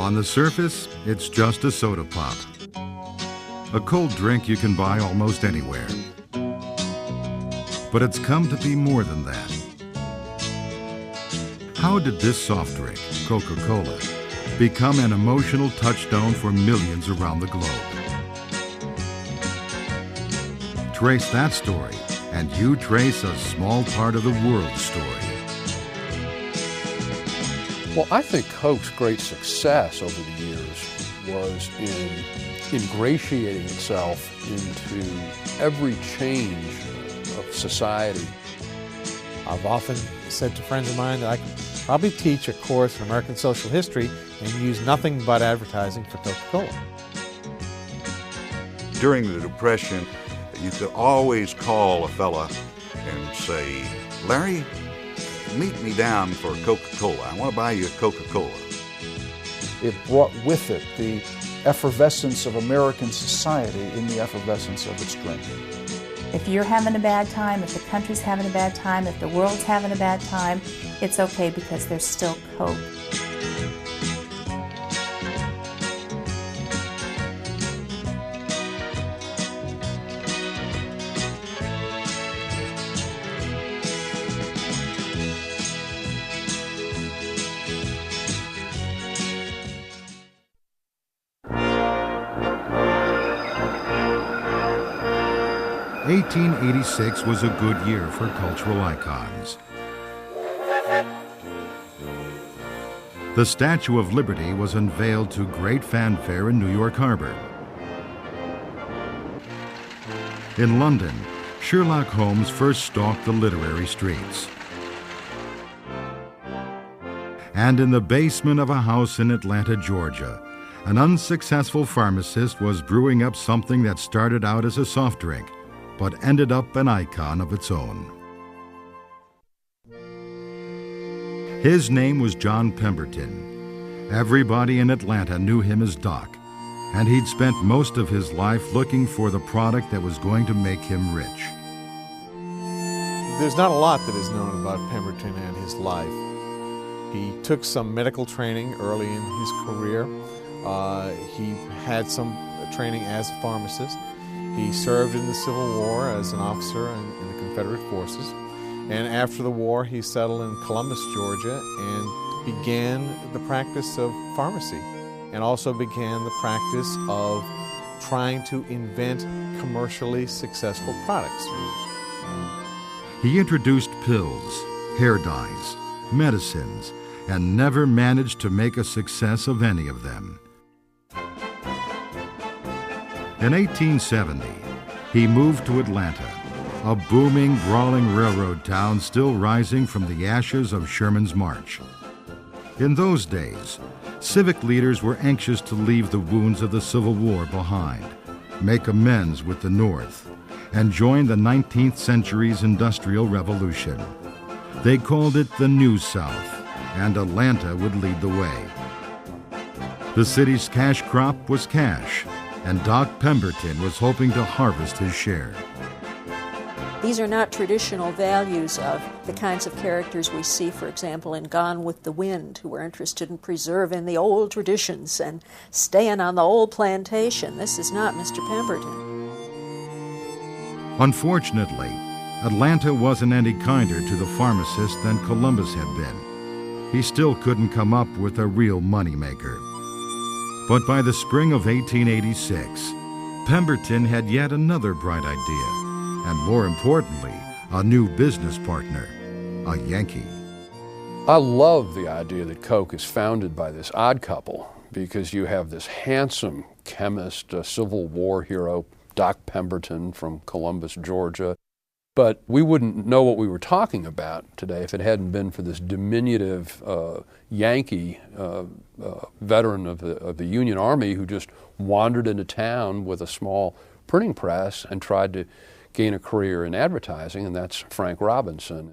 On the surface, it's just a soda pop. A cold drink you can buy almost anywhere. But it's come to be more than that. How did this soft drink, Coca-Cola, become an emotional touchstone for millions around the globe? Trace that story, and you trace a small part of the world's story. Well, I think Coke's great success over the years was in ingratiating itself into every change of society. I've often said to friends of mine that I could probably teach a course in American social history and use nothing but advertising for Coca-Cola. During the Depression, you could always call a fella and say, "Larry, meet me down for Coca-Cola. I want to buy you a Coca-Cola." It brought with it the effervescence of American society in the effervescence of its drink. If you're having a bad time, if the country's having a bad time, if the world's having a bad time, it's okay because there's still Coke. '86 was a good year for cultural icons. The Statue of Liberty was unveiled to great fanfare in New York Harbor. In London, Sherlock Holmes first stalked the literary streets. And in the basement of a house in Atlanta, Georgia, an unsuccessful pharmacist was brewing up something that started out as a soft drink, but ended up an icon of its own. His name was John Pemberton. Everybody in Atlanta knew him as Doc, and he'd spent most of his life looking for the product that was going to make him rich. There's not a lot that is known about Pemberton and his life. He took some medical training early in his career. He had some training as a pharmacist. He served in the Civil War as an officer in the Confederate forces. And after the war, he settled in Columbus, Georgia, and began the practice of pharmacy, and also began the practice of trying to invent commercially successful products. He introduced pills, hair dyes, medicines, and never managed to make a success of any of them. In 1870, he moved to Atlanta, a booming, brawling railroad town still rising from the ashes of Sherman's March. In those days, civic leaders were anxious to leave the wounds of the Civil War behind, make amends with the North, and join the 19th century's Industrial Revolution. They called it the New South, and Atlanta would lead the way. The city's cash crop was cash, and Doc Pemberton was hoping to harvest his share. These are not traditional values of the kinds of characters we see, for example, in Gone with the Wind, who are interested in preserving the old traditions and staying on the old plantation. This is not Mr. Pemberton. Unfortunately, Atlanta wasn't any kinder to the pharmacist than Columbus had been. He still couldn't come up with a real moneymaker. But by the spring of 1886, Pemberton had yet another bright idea, and more importantly, a new business partner, a Yankee. I love the idea that Coke is founded by this odd couple, because you have this handsome chemist, a Civil War hero, Doc Pemberton from Columbus, Georgia. But we wouldn't know what we were talking about today if it hadn't been for this diminutive Yankee veteran of the Union Army who just wandered into town with a small printing press and tried to gain a career in advertising, and that's Frank Robinson.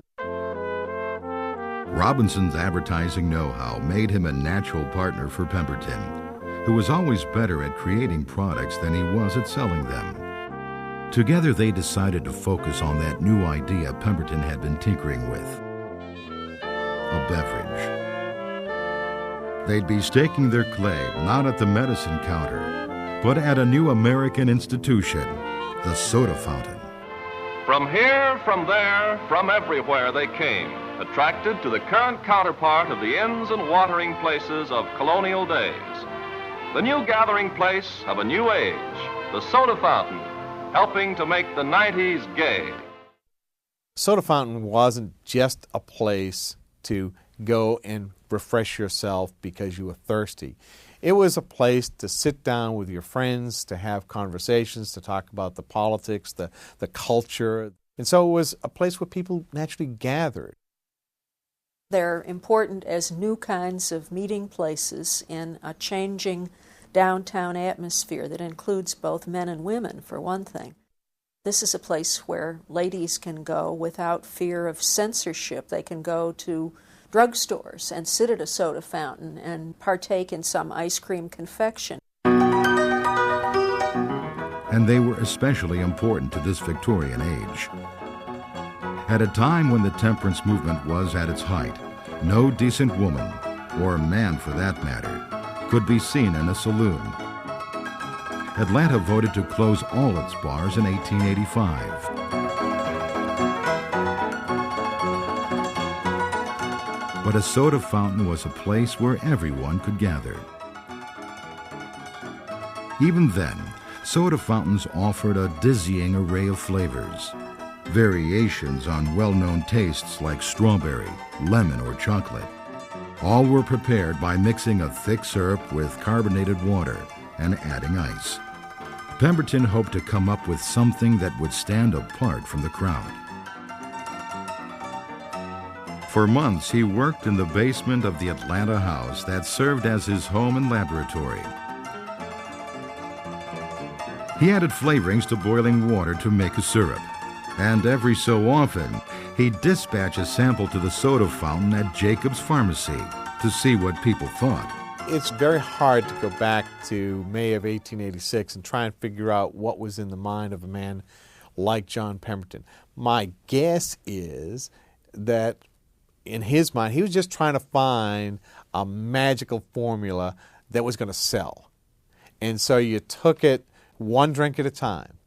Robinson's advertising know-how made him a natural partner for Pemberton, who was always better at creating products than he was at selling them. Together they decided to focus on that new idea Pemberton had been tinkering with, a beverage. they'd be staking their claim not at the medicine counter, but at a new American institution, the soda fountain. From here, from there, from everywhere they came, attracted to the current counterpart of the inns and watering places of colonial days. The new gathering place of a new age, the soda fountain, helping to make the 90s gay. Soda fountain wasn't just a place to go and refresh yourself because you were thirsty. It was a place to sit down with your friends, to have conversations, to talk about the politics, the culture. And so it was a place where people naturally gathered. They're important as new kinds of meeting places in a changing downtown atmosphere that includes both men and women, for one thing. This is a place where ladies can go without fear of censorship. They can go to drugstores and sit at a soda fountain and partake in some ice cream confection. And they were especially important to this Victorian age. At a time when the temperance movement was at its height, no decent woman, or man for that matter, could be seen in a saloon. Atlanta voted to close all its bars in 1885. But a soda fountain was a place where everyone could gather. Even then, soda fountains offered a dizzying array of flavors, variations on well-known tastes like strawberry, lemon, or chocolate. All were prepared by mixing a thick syrup with carbonated water and adding ice. Pemberton hoped to come up with something that would stand apart from the crowd. For months, he worked in the basement of the Atlanta house that served as his home and laboratory. He added flavorings to boiling water to make a syrup, and every so often, he'd dispatch a sample to the soda fountain at Jacob's Pharmacy to see what people thought. It's very hard to go back to May of 1886 and try and figure out what was in the mind of a man like John Pemberton. My guess is that in his mind, he was just trying to find a magical formula that was going to sell. And so you took it one drink at a time.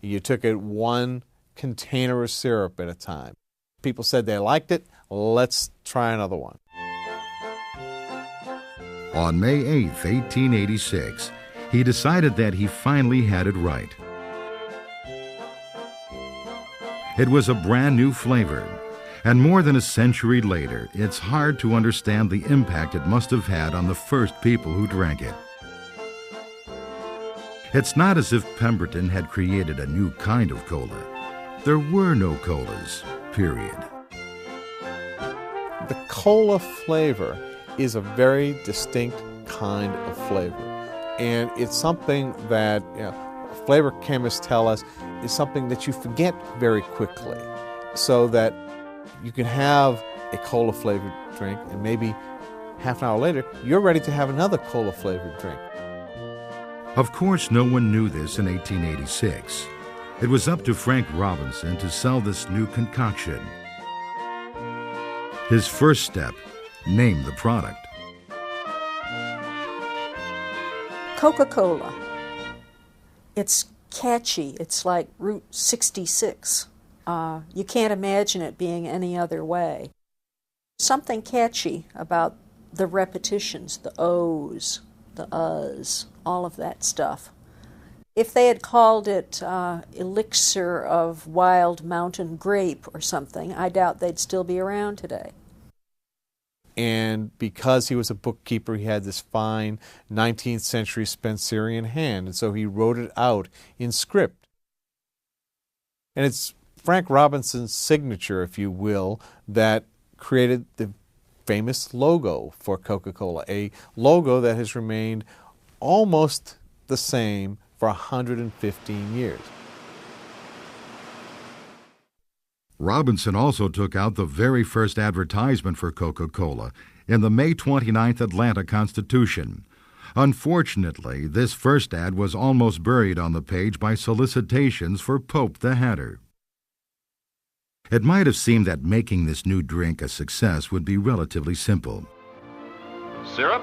You took it one container of syrup at a time. People said they liked it. Let's try another one. On May 8, 1886, he decided that he finally had it right. It was a brand new flavor, and more than a century later, it's hard to understand the impact it must have had on the first people who drank it. It's not as if Pemberton had created a new kind of cola. There were no colas, period. The cola flavor is a very distinct kind of flavor. And it's something that flavor chemists tell us is something that you forget very quickly. So that you can have a cola flavored drink and maybe half an hour later, you're ready to have another cola flavored drink. Of course, no one knew this in 1886. It was up to Frank Robinson to sell this new concoction. His first step, name the product. Coca-Cola. It's catchy. It's like Route 66. You can't imagine it being any other way. Something catchy about the repetitions, the O's, the U's, all of that stuff. If they had called it elixir of wild mountain grape or something, I doubt they'd still be around today. And because he was a bookkeeper, he had this fine 19th century Spencerian hand, and so he wrote it out in script. And it's Frank Robinson's signature, if you will, that created the famous logo for Coca-Cola, a logo that has remained almost the same for 115 years. Robinson also took out the very first advertisement for Coca-Cola in the May 29th Atlanta Constitution. Unfortunately, this first ad was almost buried on the page by solicitations for Pope the Hatter. It might have seemed that making this new drink a success would be relatively simple. Syrup,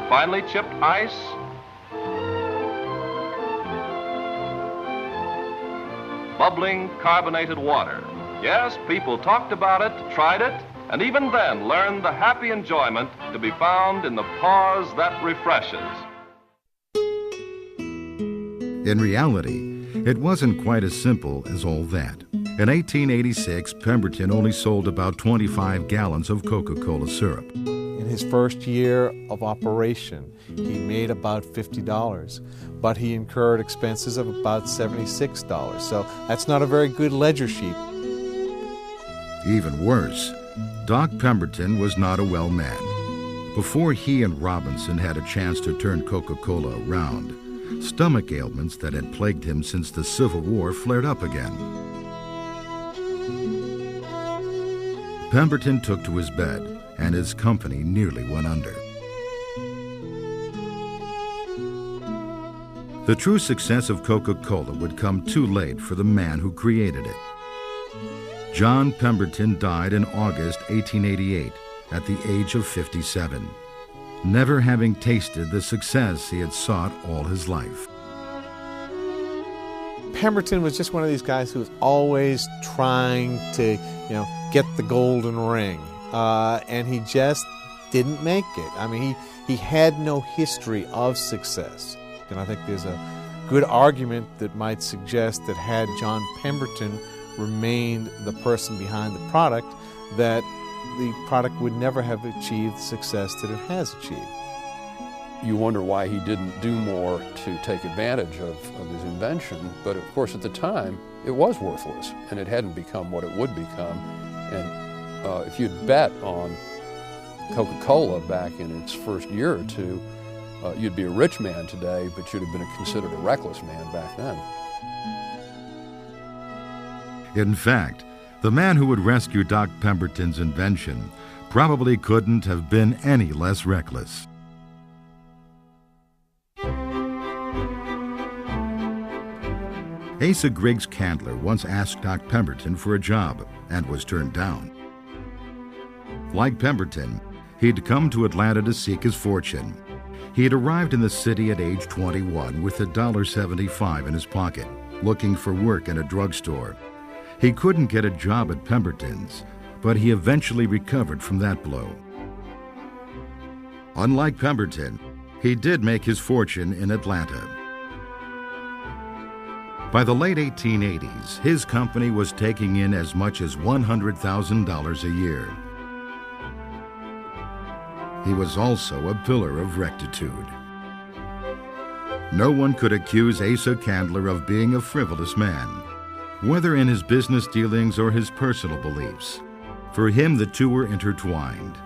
finely chipped ice, bubbling carbonated water. Yes, people talked about it, tried it, and even then learned the happy enjoyment to be found in the pause that refreshes. In reality, it wasn't quite as simple as all that. In 1886, Pemberton only sold about 25 gallons of Coca-Cola syrup. In his first year of operation, he made about $50, but he incurred expenses of about $76. So that's not a very good ledger sheet. Even worse, Doc Pemberton was not a well man. Before he and Robinson had a chance to turn Coca-Cola around, stomach ailments that had plagued him since the Civil War flared up again. Pemberton took to his bed, and his company nearly went under. The true success of Coca-Cola would come too late for the man who created it. John Pemberton died in August 1888 at the age of 57, never having tasted the success he had sought all his life. Pemberton was just one of these guys who was always trying to, get the golden ring, and he just didn't make it. I mean, he had no history of success. And I think there's a good argument that might suggest that had John Pemberton remained the person behind the product, that the product would never have achieved the success that it has achieved. You wonder why he didn't do more to take advantage of his invention, but of course at the time it was worthless and it hadn't become what it would become. And if you'd bet on Coca-Cola back in its first year or two, you'd be a rich man today, but you'd have been considered a reckless man back then. In fact, the man who would rescue Doc Pemberton's invention probably couldn't have been any less reckless. Asa Candler once asked Doc Pemberton for a job and was turned down. Like Pemberton, he'd come to Atlanta to seek his fortune. He had arrived in the city at age 21 with $1.75 in his pocket, looking for work in a drugstore. He couldn't get a job at Pemberton's, but he eventually recovered from that blow. Unlike Pemberton, he did make his fortune in Atlanta. By the late 1880s, his company was taking in as much as $100,000 a year. He was also a pillar of rectitude. No one could accuse Asa Candler of being a frivolous man, whether in his business dealings or his personal beliefs. For him, the two were intertwined,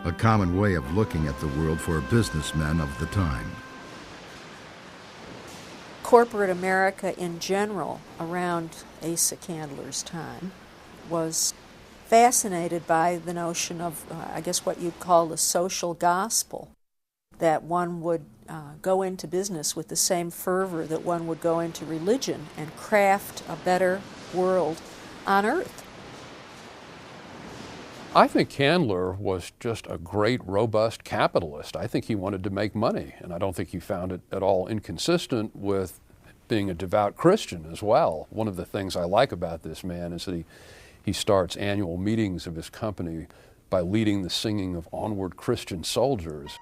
a common way of looking at the world for businessmen of the time. Corporate America in general, around Asa Candler's time, was fascinated by the notion of, I guess what you'd call the social gospel, that one would go into business with the same fervor that one would go into religion and craft a better world on earth. I think Candler was just a great, robust capitalist. I think he wanted to make money, and I don't think he found it at all inconsistent with being a devout Christian as well. One of the things I like about this man is that he starts annual meetings of his company by leading the singing of Onward Christian Soldiers.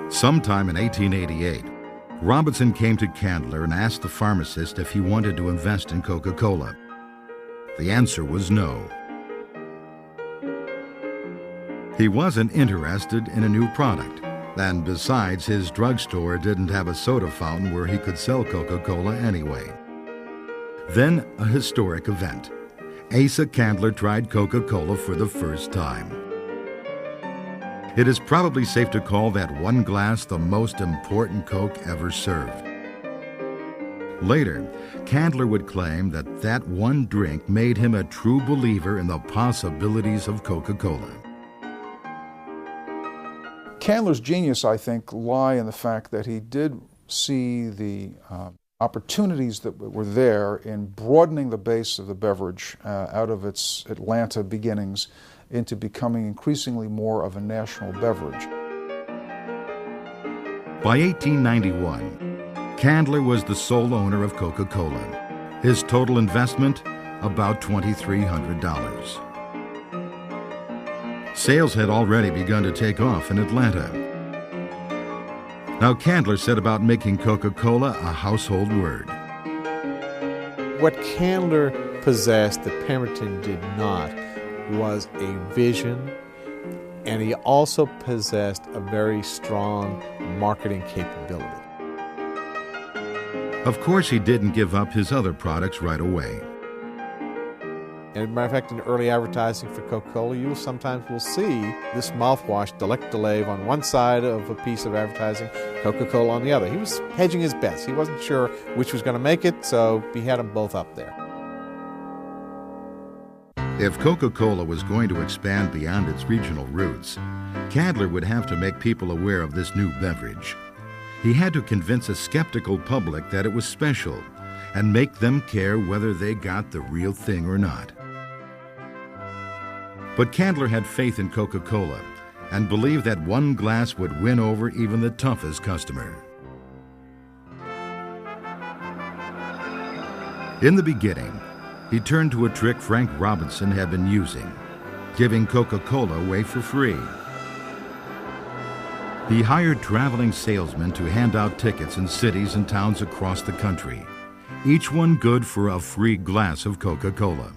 Sometime in 1888, Robinson came to Candler and asked the pharmacist if he wanted to invest in Coca-Cola. The answer was no. He wasn't interested in a new product, and besides, his drugstore didn't have a soda fountain where he could sell Coca-Cola anyway. Then, a historic event. Asa Candler tried Coca-Cola for the first time. It is probably safe to call that one glass the most important Coke ever served. Later, Candler would claim that that one drink made him a true believer in the possibilities of Coca-Cola. Candler's genius, I think, lie in the fact that he did see the opportunities that were there in broadening the base of the beverage out of its Atlanta beginnings into becoming increasingly more of a national beverage. By 1891, Candler was the sole owner of Coca-Cola. His total investment, about $2,300. Sales had already begun to take off in Atlanta. Now Candler set about making Coca-Cola a household word. What Candler possessed that Pemberton did not was a vision, and he also possessed a very strong marketing capability. Of course, he didn't give up his other products right away. And as a matter of fact, in early advertising for Coca-Cola, you sometimes will see this mouthwash, Delect Delave, on one side of a piece of advertising, Coca-Cola on the other. He was hedging his bets. He wasn't sure which was going to make it, so he had them both up there. If Coca-Cola was going to expand beyond its regional roots, Candler would have to make people aware of this new beverage. He had to convince a skeptical public that it was special and make them care whether they got the real thing or not. But Candler had faith in Coca-Cola and believed that one glass would win over even the toughest customer. In the beginning, he turned to a trick Frank Robinson had been using, giving Coca-Cola away for free. He hired traveling salesmen to hand out tickets in cities and towns across the country, each one good for a free glass of Coca-Cola.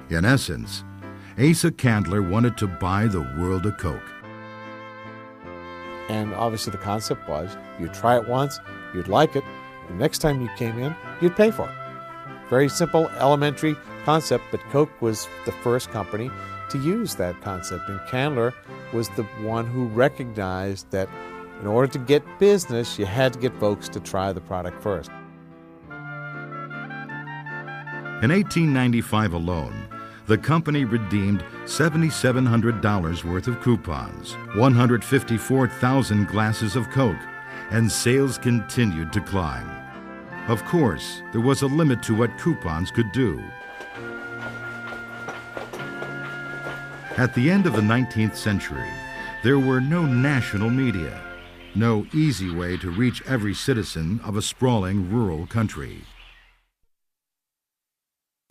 In essence, Asa Candler wanted to buy the world of Coke. And obviously the concept was, you'd try it once, you'd like it, the next time you came in, you'd pay for it. Very simple, elementary concept, but Coke was the first company to use that concept. And Candler was the one who recognized that in order to get business, you had to get folks to try the product first. In 1895 alone, the company redeemed $7,700 worth of coupons, 154,000 glasses of Coke, and sales continued to climb. Of course, there was a limit to what coupons could do. At the end of the 19th century, there were no national media, no easy way to reach every citizen of a sprawling rural country.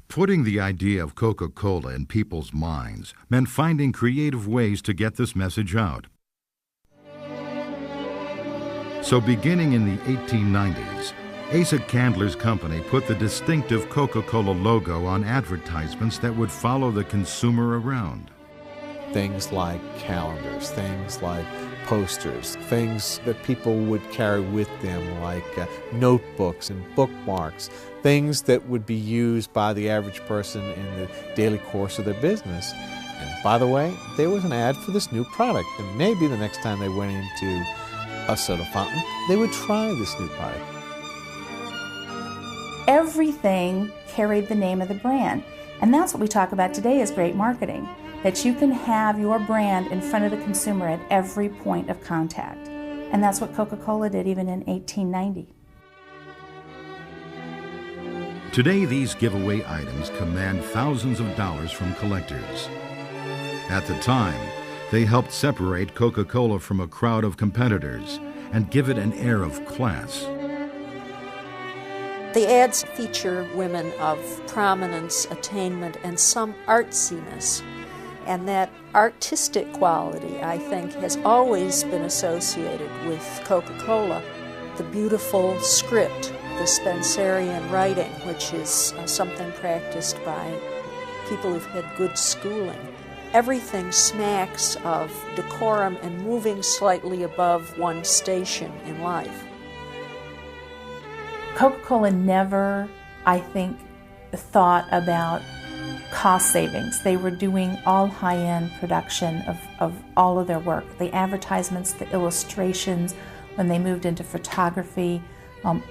Putting the idea of Coca-Cola in people's minds meant finding creative ways to get this message out. So beginning in the 1890s, Asa Candler's company put the distinctive Coca-Cola logo on advertisements that would follow the consumer around. Things like calendars, things like posters, things that people would carry with them like notebooks and bookmarks, things that would be used by the average person in the daily course of their business. And by the way, there was an ad for this new product, and maybe the next time they went into a soda fountain, they would try this new product. Everything carried the name of the brand, and that's what we talk about today as great marketing. That you can have your brand in front of the consumer at every point of contact. And that's what Coca-Cola did even in 1890. Today, these giveaway items command thousands of dollars from collectors. At the time, they helped separate Coca-Cola from a crowd of competitors and give it an air of class. The ads feature women of prominence, attainment, and some artsiness. And that artistic quality, I think, has always been associated with Coca-Cola. The beautiful script, the Spencerian writing, which is something practiced by people who've had good schooling. Everything smacks of decorum and moving slightly above one's station in life. Coca-Cola never, I think, thought about cost savings. They were doing all high-end production of all of their work. The advertisements, the illustrations, when they moved into photography,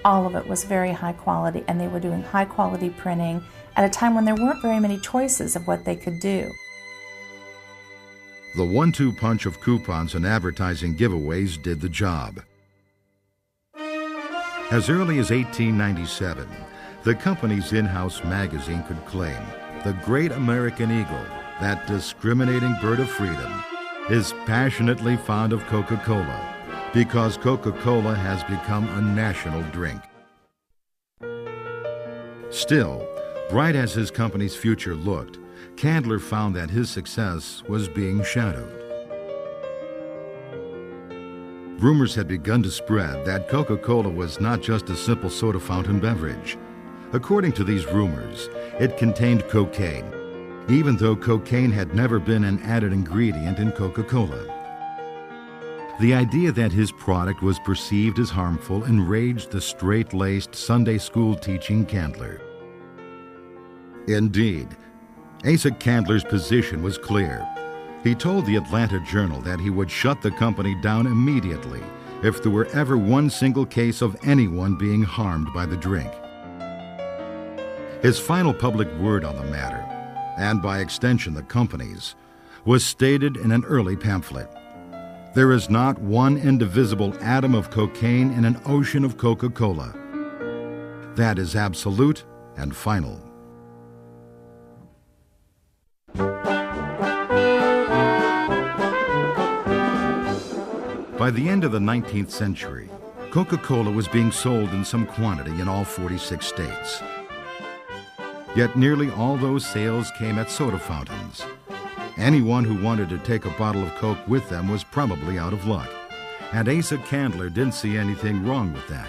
all of it was very high quality, and they were doing high quality printing at a time when there weren't very many choices of what they could do. The 1-2 punch of coupons and advertising giveaways did the job. As early as 1897, the company's in-house magazine could claim the great American eagle, that discriminating bird of freedom, is passionately fond of Coca-Cola because Coca-Cola has become a national drink. Still, bright as his company's future looked, Candler found that his success was being shadowed. Rumors had begun to spread that Coca-Cola was not just a simple soda fountain beverage. According to these rumors, it contained cocaine, even though cocaine had never been an added ingredient in Coca-Cola. The idea that his product was perceived as harmful enraged the straight-laced Sunday school teaching Candler. Indeed, Asa Candler's position was clear. He told the Atlanta Journal that he would shut the company down immediately if there were ever one single case of anyone being harmed by the drink. His final public word on the matter, and by extension the company's, was stated in an early pamphlet. There is not one indivisible atom of cocaine in an ocean of Coca-Cola. That is absolute and final. By the end of the 19th century, Coca-Cola was being sold in some quantity in all 46 states. Yet nearly all those sales came at soda fountains. Anyone who wanted to take a bottle of Coke with them was probably out of luck, and Asa Candler didn't see anything wrong with that.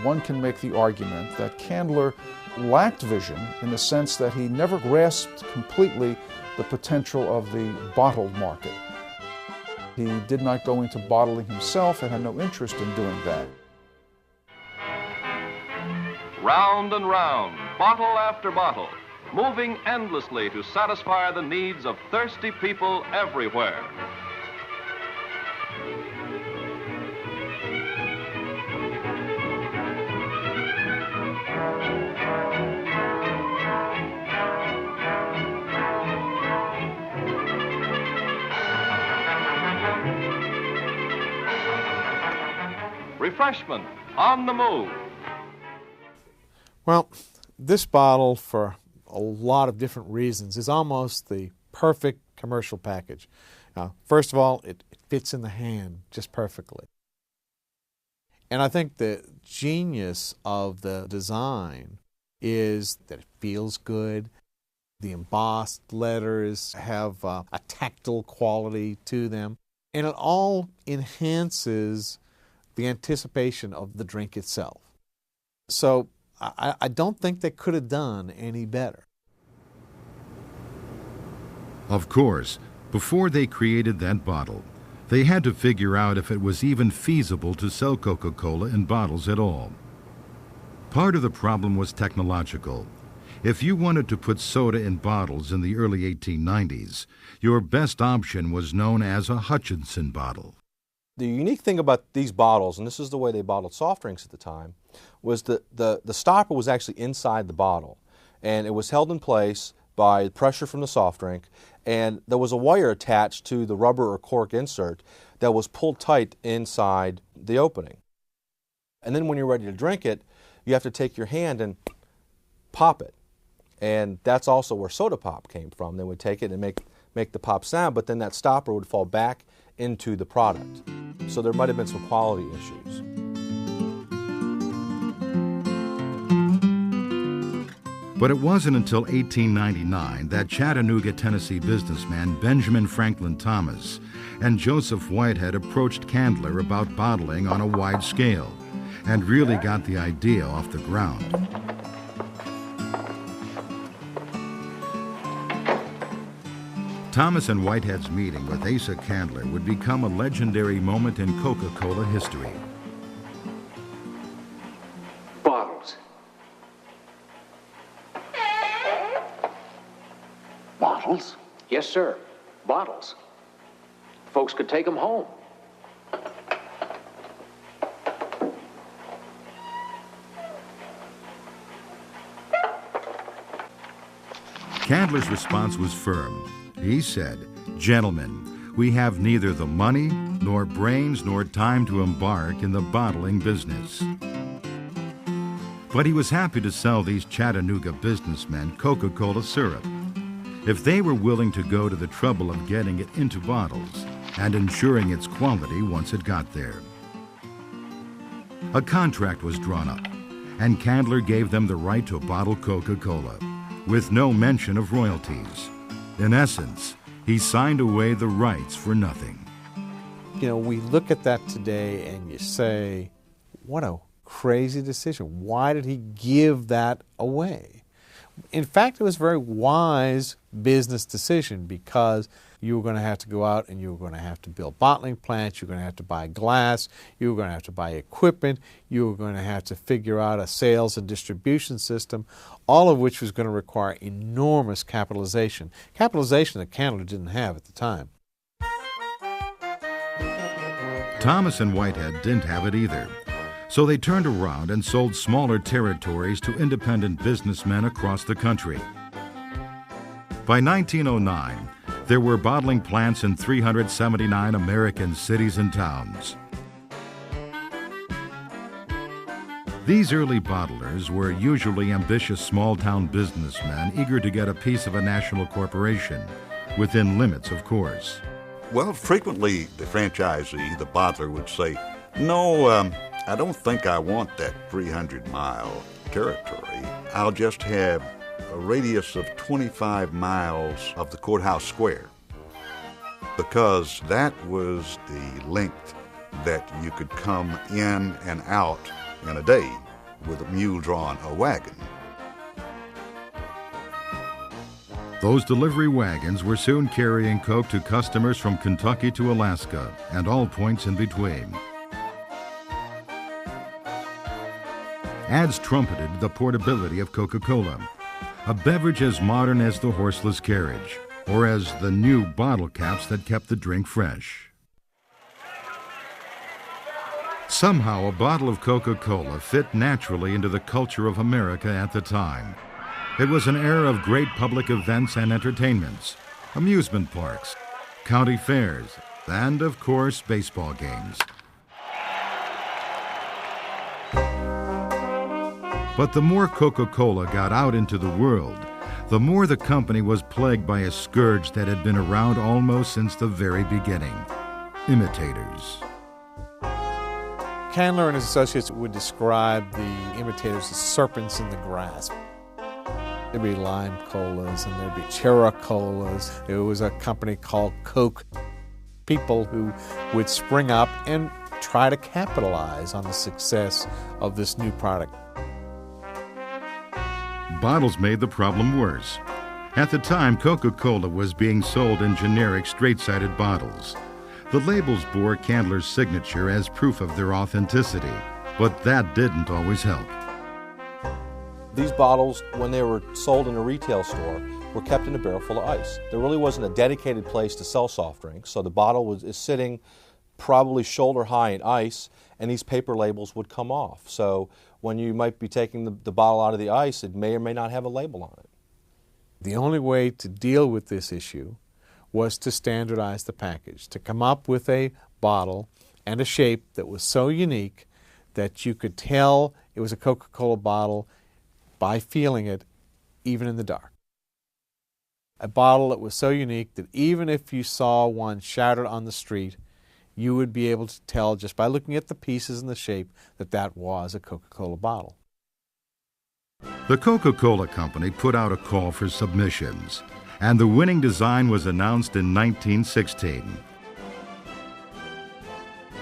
One can make the argument that Candler lacked vision in the sense that he never grasped completely the potential of the bottled market. He did not go into bottling himself and had no interest in doing that. Round and round, bottle after bottle, moving endlessly to satisfy the needs of thirsty people everywhere. Refreshment on the move. Well, this bottle, for a lot of different reasons, is almost the perfect commercial package. First of all, it fits in the hand just perfectly. And I think the genius of the design is that it feels good. The embossed letters have a tactile quality to them. And it all enhances the anticipation of the drink itself. So I don't think they could have done any better. Of course, before they created that bottle, they had to figure out if it was even feasible to sell Coca-Cola in bottles at all. Part of the problem was technological. If you wanted to put soda in bottles in the early 1890s, your best option was known as a Hutchinson bottle. The unique thing about these bottles, and this is the way they bottled soft drinks at the time, was that the stopper was actually inside the bottle, and it was held in place by pressure from the soft drink, and there was a wire attached to the rubber or cork insert that was pulled tight inside the opening. And then when you're ready to drink it, you have to take your hand and pop it. And that's also where soda pop came from. They would take it and make the pop sound, but then that stopper would fall back into the product. So there might have been some quality issues. But it wasn't until 1899 that Chattanooga, Tennessee businessman Benjamin Franklin Thomas and Joseph Whitehead approached Candler about bottling on a wide scale and really got the idea off the ground. Thomas and Whitehead's meeting with Asa Candler would become a legendary moment in Coca-Cola history. Bottles. Bottles? Yes, sir. Bottles. Folks could take them home. Candler's response was firm. He said, "Gentlemen, we have neither the money, nor brains, nor time to embark in the bottling business." But he was happy to sell these Chattanooga businessmen Coca-Cola syrup, if they were willing to go to the trouble of getting it into bottles and ensuring its quality once it got there. A contract was drawn up, and Candler gave them the right to bottle Coca-Cola, with no mention of royalties. In essence, he signed away the rights for nothing. You know, we look at that today and you say, what a crazy decision. Why did he give that away? In fact, it was a very wise business decision, because you were going to have to go out and you were going to have to build bottling plants, you were going to have to buy glass, you were going to have to buy equipment, you were going to have to figure out a sales and distribution system, all of which was going to require enormous capitalization that Candler didn't have at the time. Thomas and Whitehead didn't have it either, so they turned around and sold smaller territories to independent businessmen across the country. By 1909, there were bottling plants in 379 American cities and towns. These early bottlers were usually ambitious small-town businessmen eager to get a piece of a national corporation, within limits, of course. Well, frequently the franchisee, the bottler, would say, no, I don't think I want that 300-mile territory. I'll just have a radius of 25 miles of the courthouse square, because that was the length that you could come in and out in a day with a mule drawing a wagon. Those delivery wagons were soon carrying Coke to customers from Kentucky to Alaska and all points in between. Ads trumpeted the portability of Coca-Cola, a beverage as modern as the horseless carriage, or as the new bottle caps that kept the drink fresh. Somehow, a bottle of Coca-Cola fit naturally into the culture of America at the time. It was an era of great public events and entertainments, amusement parks, county fairs, and, of course, baseball games. But the more Coca-Cola got out into the world, the more the company was plagued by a scourge that had been around almost since the very beginning: imitators. Candler and his associates would describe the imitators as serpents in the grass. There'd be lime colas and there'd be cherry colas. There was a company called Coke. People who would spring up and try to capitalize on the success of this new product. Bottles made the problem worse. At the time, Coca-Cola was being sold in generic, straight-sided bottles. The labels bore Candler's signature as proof of their authenticity, but that didn't always help. These bottles, when they were sold in a retail store, were kept in a barrel full of ice. There really wasn't a dedicated place to sell soft drinks, so the bottle is sitting probably shoulder high in ice, and these paper labels would come off. So when you might be taking the bottle out of the ice, it may or may not have a label on it. The only way to deal with this issue was to standardize the package, to come up with a bottle and a shape that was so unique that you could tell it was a Coca-Cola bottle by feeling it, even in the dark. A bottle that was so unique that even if you saw one shattered on the street, you would be able to tell just by looking at the pieces and the shape that that was a Coca-Cola bottle. The Coca-Cola Company put out a call for submissions, and the winning design was announced in 1916.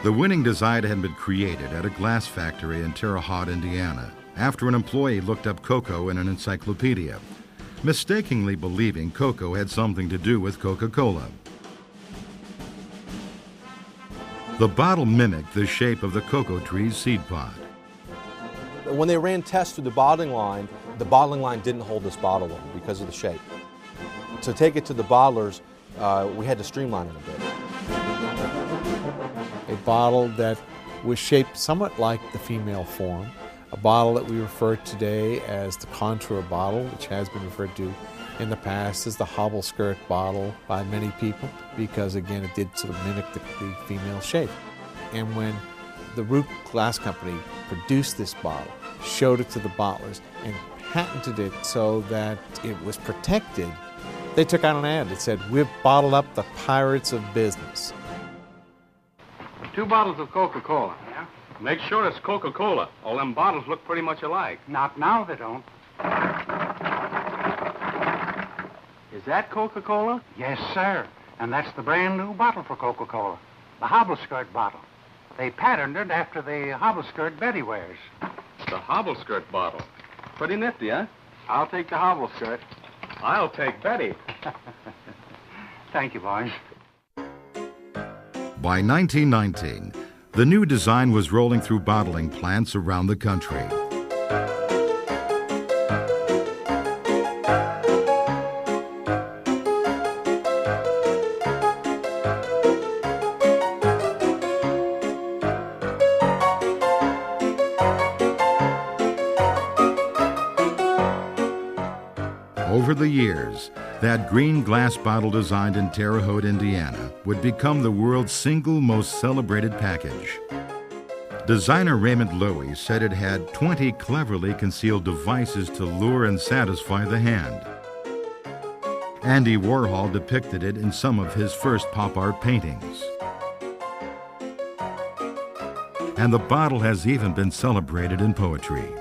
The winning design had been created at a glass factory in Terre Haute, Indiana, after an employee looked up cocoa in an encyclopedia, mistakenly believing cocoa had something to do with Coca-Cola. The bottle mimicked the shape of the cocoa tree's seed pod. When they ran tests through the bottling line didn't hold this bottle on because of the shape. To take it to the bottlers, we had to streamline it a bit. A bottle that was shaped somewhat like the female form, a bottle that we refer today as the contour bottle, which has been referred to in the past as the hobble skirt bottle by many people, because again it did sort of mimic the female shape. And when the Root Glass Company produced this bottle, showed it to the bottlers, and patented it so that it was protected They took out an ad that said, "We've bottled up the pirates of business." 2 bottles of Coca-Cola. Yeah? Make sure it's Coca-Cola. All them bottles look pretty much alike. Not now, they don't. Is that Coca-Cola? Yes, sir. And that's the brand new bottle for Coca-Cola. The hobble skirt bottle. They patterned it after the hobble skirt Betty wears. The hobble skirt bottle. Pretty nifty, huh? I'll take the hobble skirt. I'll take Betty. Thank you, boys. By 1919, the new design was rolling through bottling plants around the country. Over the years, that green glass bottle designed in Terre Haute, Indiana, would become the world's single most celebrated package. Designer Raymond Loewy said it had 20 cleverly concealed devices to lure and satisfy the hand. Andy Warhol depicted it in some of his first pop art paintings. And the bottle has even been celebrated in poetry.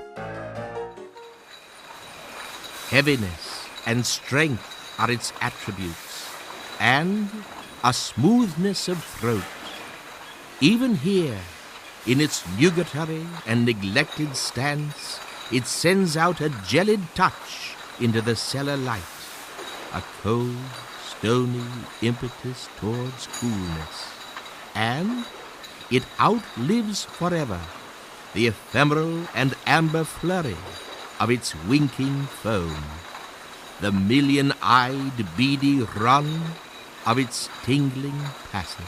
Heaviness and strength are its attributes, and a smoothness of throat. Even here, in its nugatory and neglected stance, it sends out a gelid touch into the cellar light, a cold, stony impetus towards coolness. And it outlives forever the ephemeral and amber flurry of its winking foam, the million-eyed beady run of its tingling passage.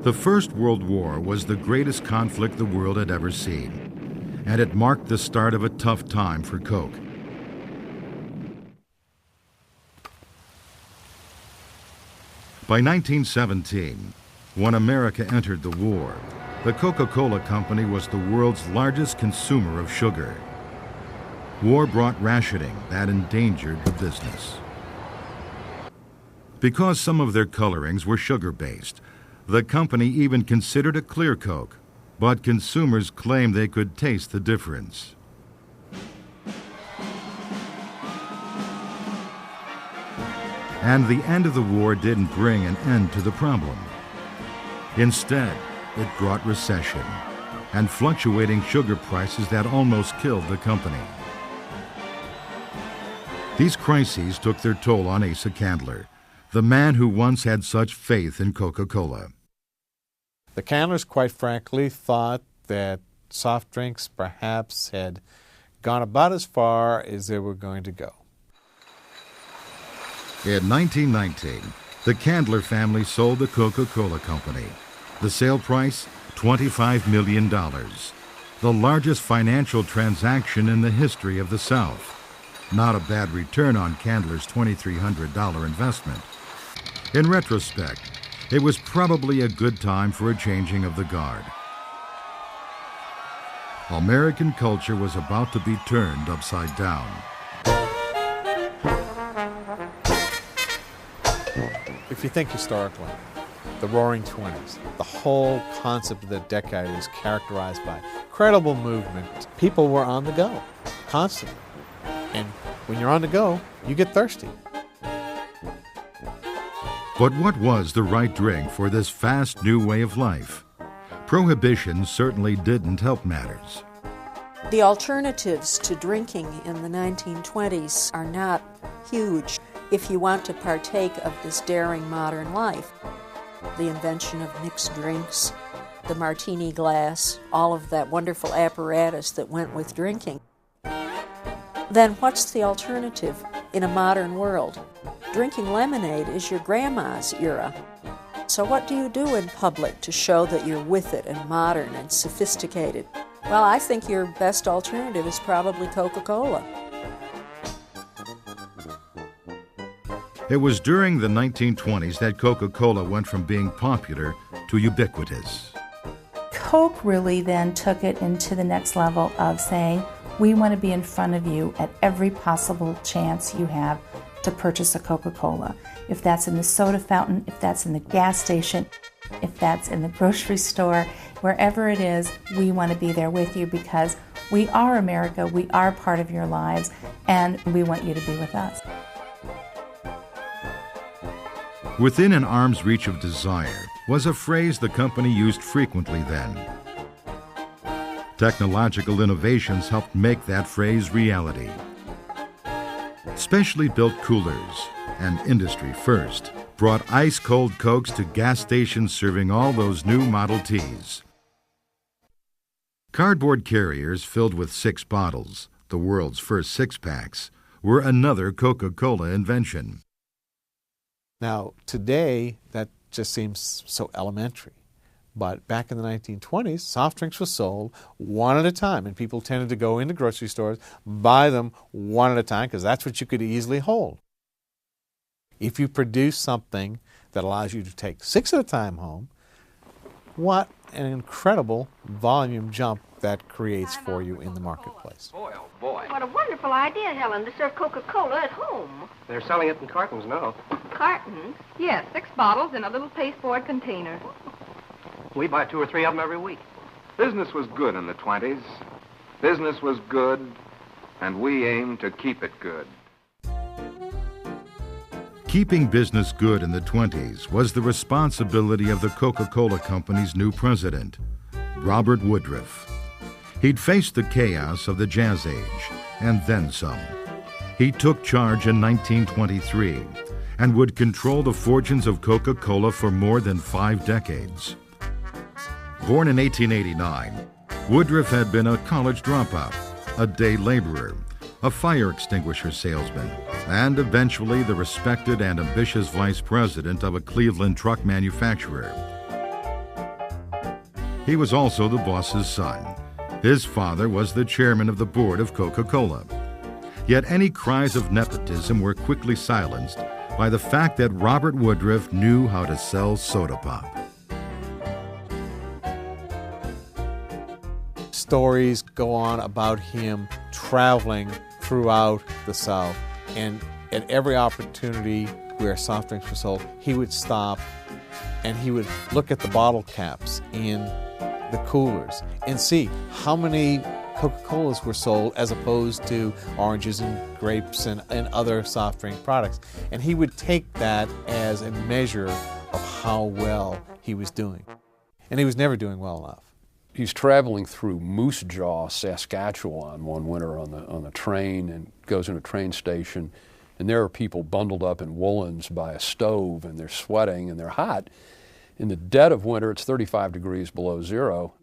The First World War was the greatest conflict the world had ever seen, and it marked the start of a tough time for Coke. By 1917, when America entered the war, the Coca-Cola Company was the world's largest consumer of sugar. War brought rationing that endangered the business. Because some of their colorings were sugar-based, the company even considered a clear Coke, but consumers claimed they could taste the difference. And the end of the war didn't bring an end to the problem. Instead, it brought recession and fluctuating sugar prices that almost killed the company. These crises took their toll on Asa Candler, the man who once had such faith in Coca-Cola. The Candlers, quite frankly, thought that soft drinks perhaps had gone about as far as they were going to go. In 1919, the Candler family sold the Coca-Cola Company. The sale price, $25 million, the largest financial transaction in the history of the South. Not a bad return on Candler's $2,300 investment. In retrospect, it was probably a good time for a changing of the guard. American culture was about to be turned upside down. If you think historically, the Roaring '20s, the whole concept of the decade is characterized by incredible movement. People were on the go, constantly. And when you're on the go, you get thirsty. But what was the right drink for this fast new way of life? Prohibition certainly didn't help matters. The alternatives to drinking in the 1920s are not huge if you want to partake of this daring modern life. The invention of mixed drinks, the martini glass, all of that wonderful apparatus that went with drinking. Then what's the alternative in a modern world? Drinking lemonade is your grandma's era. So what do you do in public to show that you're with it and modern and sophisticated? Well, I think your best alternative is probably Coca-Cola. It was during the 1920s that Coca-Cola went from being popular to ubiquitous. Coke really then took it into the next level of saying, we want to be in front of you at every possible chance you have to purchase a Coca-Cola. If that's in the soda fountain, if that's in the gas station, if that's in the grocery store, wherever it is, we want to be there with you because we are America, we are part of your lives, and we want you to be with us. Within an arm's reach of desire was a phrase the company used frequently then. Technological innovations helped make that phrase reality. Specially built coolers and industry first brought ice-cold Cokes to gas stations serving all those new Model Ts. Cardboard carriers filled with 6 bottles, the world's first six-packs, were another Coca-Cola invention. Now, today, that just seems so elementary. But back in the 1920s, soft drinks were sold one at a time, and people tended to go into grocery stores, buy them one at a time, because that's what you could easily hold. If you produce something that allows you to take 6 at a time home, what an incredible volume jump that creates for you in the marketplace. Boy, oh boy. What a wonderful idea, Helen, to serve Coca-Cola at home. They're selling it in cartons now. Cartons? Yes, 6 bottles in a little pasteboard container. We buy 2 or 3 of them every week. Business was good in the 20s. Business was good, and we aim to keep it good. Keeping business good in the 20s was the responsibility of the Coca-Cola Company's new president, Robert Woodruff. He'd faced the chaos of the Jazz Age, and then some. He took charge in 1923 and would control the fortunes of Coca-Cola for more than 5 decades. Born in 1889, Woodruff had been a college dropout, a day laborer, a fire extinguisher salesman, and eventually the respected and ambitious vice president of a Cleveland truck manufacturer. He was also the boss's son. His father was the chairman of the board of Coca-Cola. Yet any cries of nepotism were quickly silenced by the fact that Robert Woodruff knew how to sell soda pop. Stories go on about him traveling throughout the South, and at every opportunity where soft drinks were sold, he would stop and he would look at the bottle caps in the coolers and see how many Coca-Colas were sold as opposed to oranges and grapes and other soft drink products. And he would take that as a measure of how well he was doing. And he was never doing well enough. He's traveling through Moose Jaw, Saskatchewan one winter on the train, and goes in a train station, and there are people bundled up in woolens by a stove, and they're sweating and they're hot. In the dead of winter, it's 35 degrees below zero,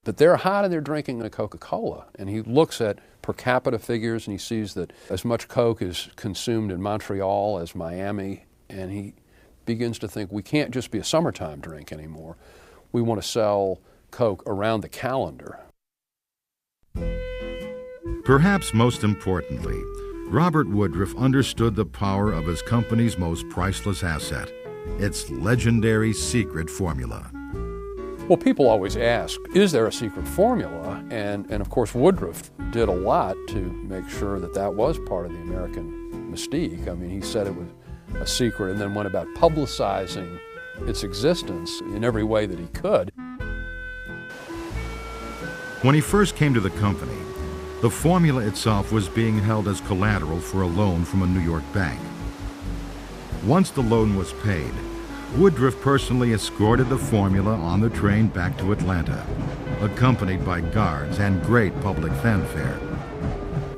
but they're hot and they're drinking a Coca-Cola. And he looks at per capita figures and he sees that as much Coke is consumed in Montreal as Miami, and he begins to think we can't just be a summertime drink anymore. We want to sell Coke around the calendar. Perhaps most importantly, Robert Woodruff understood the power of his company's most priceless asset, its legendary secret formula. Well, people always ask, is there a secret formula? And of course, Woodruff did a lot to make sure that that was part of the American mystique. I mean, he said it was a secret and then went about publicizing its existence in every way that he could. When he first came to the company, the formula itself was being held as collateral for a loan from a New York bank. Once the loan was paid, Woodruff personally escorted the formula on the train back to Atlanta, accompanied by guards and great public fanfare.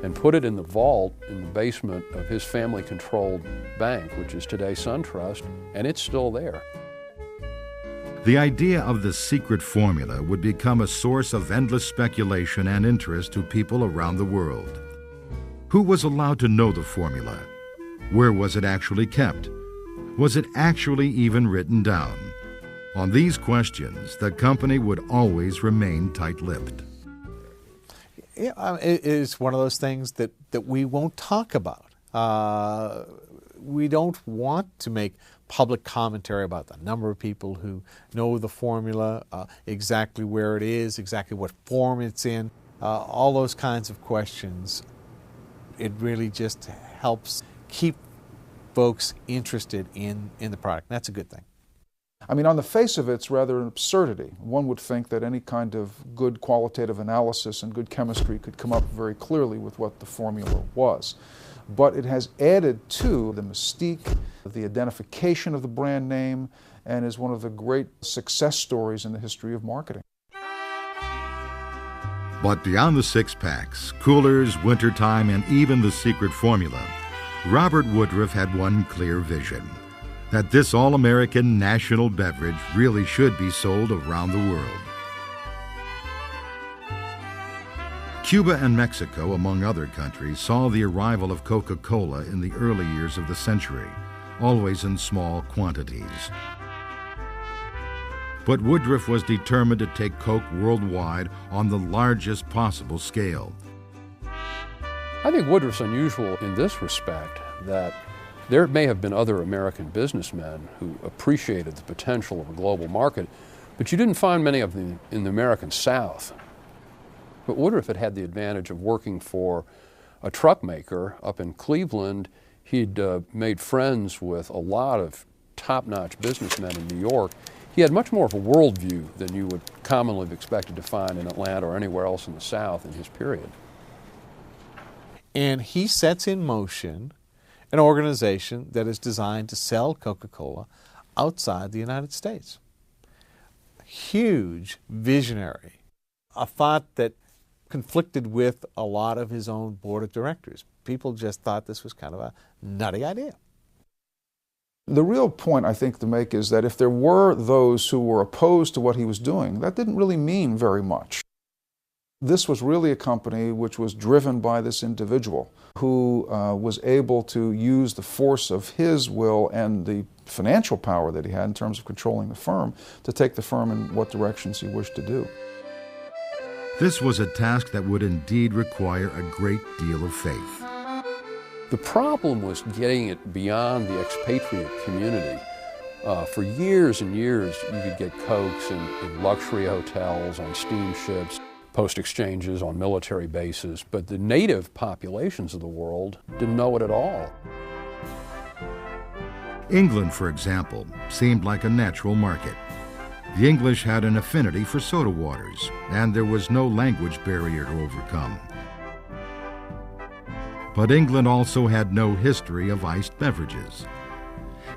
And put it in the vault in the basement of his family-controlled bank, which is today SunTrust, and it's still there. The idea of the secret formula would become a source of endless speculation and interest to people around the world. Who was allowed to know the formula? Where was it actually kept? Was it actually even written down? On these questions, the company would always remain tight-lipped. It is one of those things that we won't talk about. We don't want to make public commentary about the number of people who know the formula, exactly where it is, exactly what form it's in, all those kinds of questions. It really just helps keep folks interested in the product. That's a good thing. I mean, on the face of it, it's rather an absurdity. One would think that any kind of good qualitative analysis and good chemistry could come up very clearly with what the formula was. But it has added to the mystique, the identification of the brand name, and is one of the great success stories in the history of marketing. But beyond the six-packs, coolers, wintertime, and even the secret formula, Robert Woodruff had one clear vision: that this all-American national beverage really should be sold around the world. Cuba and Mexico, among other countries, saw the arrival of Coca-Cola in the early years of the century, always in small quantities. But Woodruff was determined to take Coke worldwide on the largest possible scale. I think Woodruff's unusual in this respect, that there may have been other American businessmen who appreciated the potential of a global market, but you didn't find many of them in the American South. But Woodruff had the advantage of working for a truck maker up in Cleveland. He'd made friends with a lot of top-notch businessmen in New York. He had much more of a worldview than you would commonly have expected to find in Atlanta or anywhere else in the South in his period. And he sets in motion an organization that is designed to sell Coca-Cola outside the United States. Huge visionary. A thought that conflicted with a lot of his own board of directors. People just thought this was kind of a nutty idea. The real point I think to make is that if there were those who were opposed to what he was doing, that didn't really mean very much. This was really a company which was driven by this individual who was able to use the force of his will and the financial power that he had in terms of controlling the firm to take the firm in what directions he wished to do. This was a task that would indeed require a great deal of faith. The problem was getting it beyond the expatriate community. For years and years, you could get Cokes in luxury hotels, on steamships, post exchanges, on military bases, but the native populations of the world didn't know it at all. England, for example, seemed like a natural market. The English had an affinity for soda waters, and there was no language barrier to overcome. But England also had no history of iced beverages.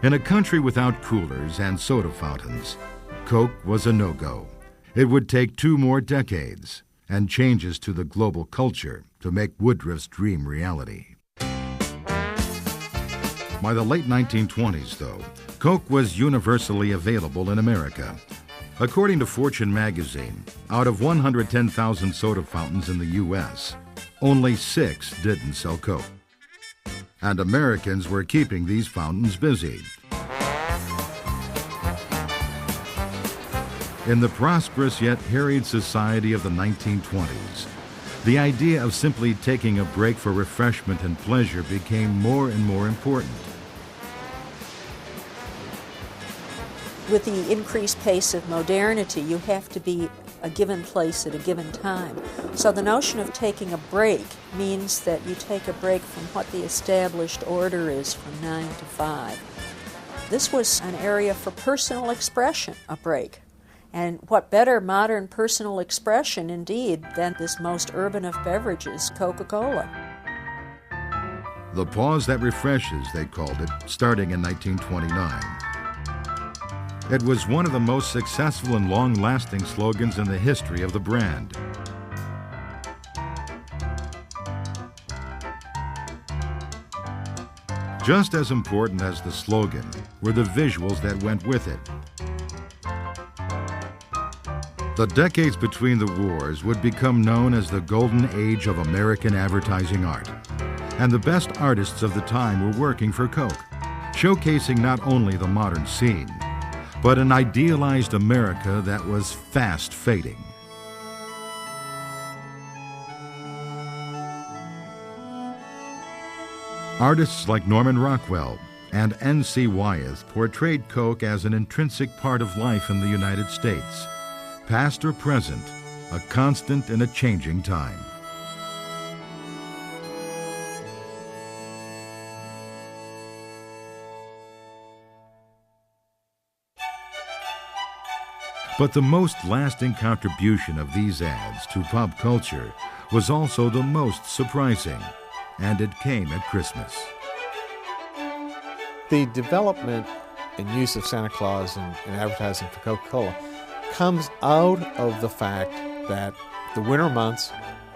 In a country without coolers and soda fountains, Coke was a no-go. It would take 2 more decades and changes to the global culture to make Woodruff's dream reality. By the late 1920s, though, Coke was universally available in America. According to Fortune magazine, out of 110,000 soda fountains in the U.S., only 6 didn't sell Coke. And Americans were keeping these fountains busy. In the prosperous yet harried society of the 1920s, the idea of simply taking a break for refreshment and pleasure became more and more important. With the increased pace of modernity, you have to be a given place at a given time. So the notion of taking a break means that you take a break from what the established order is from 9 to 5. This was an area for personal expression, a break. And what better modern personal expression, indeed, than this most urban of beverages, Coca-Cola. The pause that refreshes, they called it, starting in 1929. It was one of the most successful and long-lasting slogans in the history of the brand. Just as important as the slogan were the visuals that went with it. The decades between the wars would become known as the golden age of American advertising art. And the best artists of the time were working for Coke, showcasing not only the modern scene, but an idealized America that was fast fading. Artists like Norman Rockwell, and N.C. Wyeth portrayed Coke as an intrinsic part of life in the United States, past or present, a constant in a changing time. But the most lasting contribution of these ads to pop culture was also the most surprising, and it came at Christmas. The development and use of Santa Claus in advertising for Coca-Cola comes out of the fact that the winter months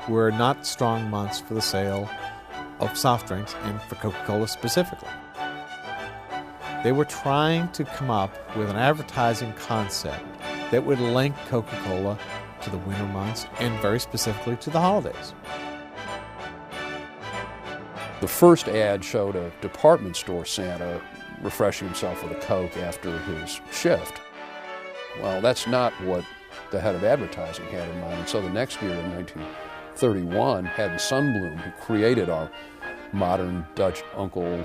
were not strong months for the sale of soft drinks, and for Coca-Cola specifically. They were trying to come up with an advertising concept that would link Coca-Cola to the winter months and very specifically to the holidays. The first ad showed a department store Santa refreshing himself with a Coke after his shift. Well, that's not what the head of advertising had in mind. And so the next year, in 1931, Haddon Sundblom, who created our modern Dutch Uncle,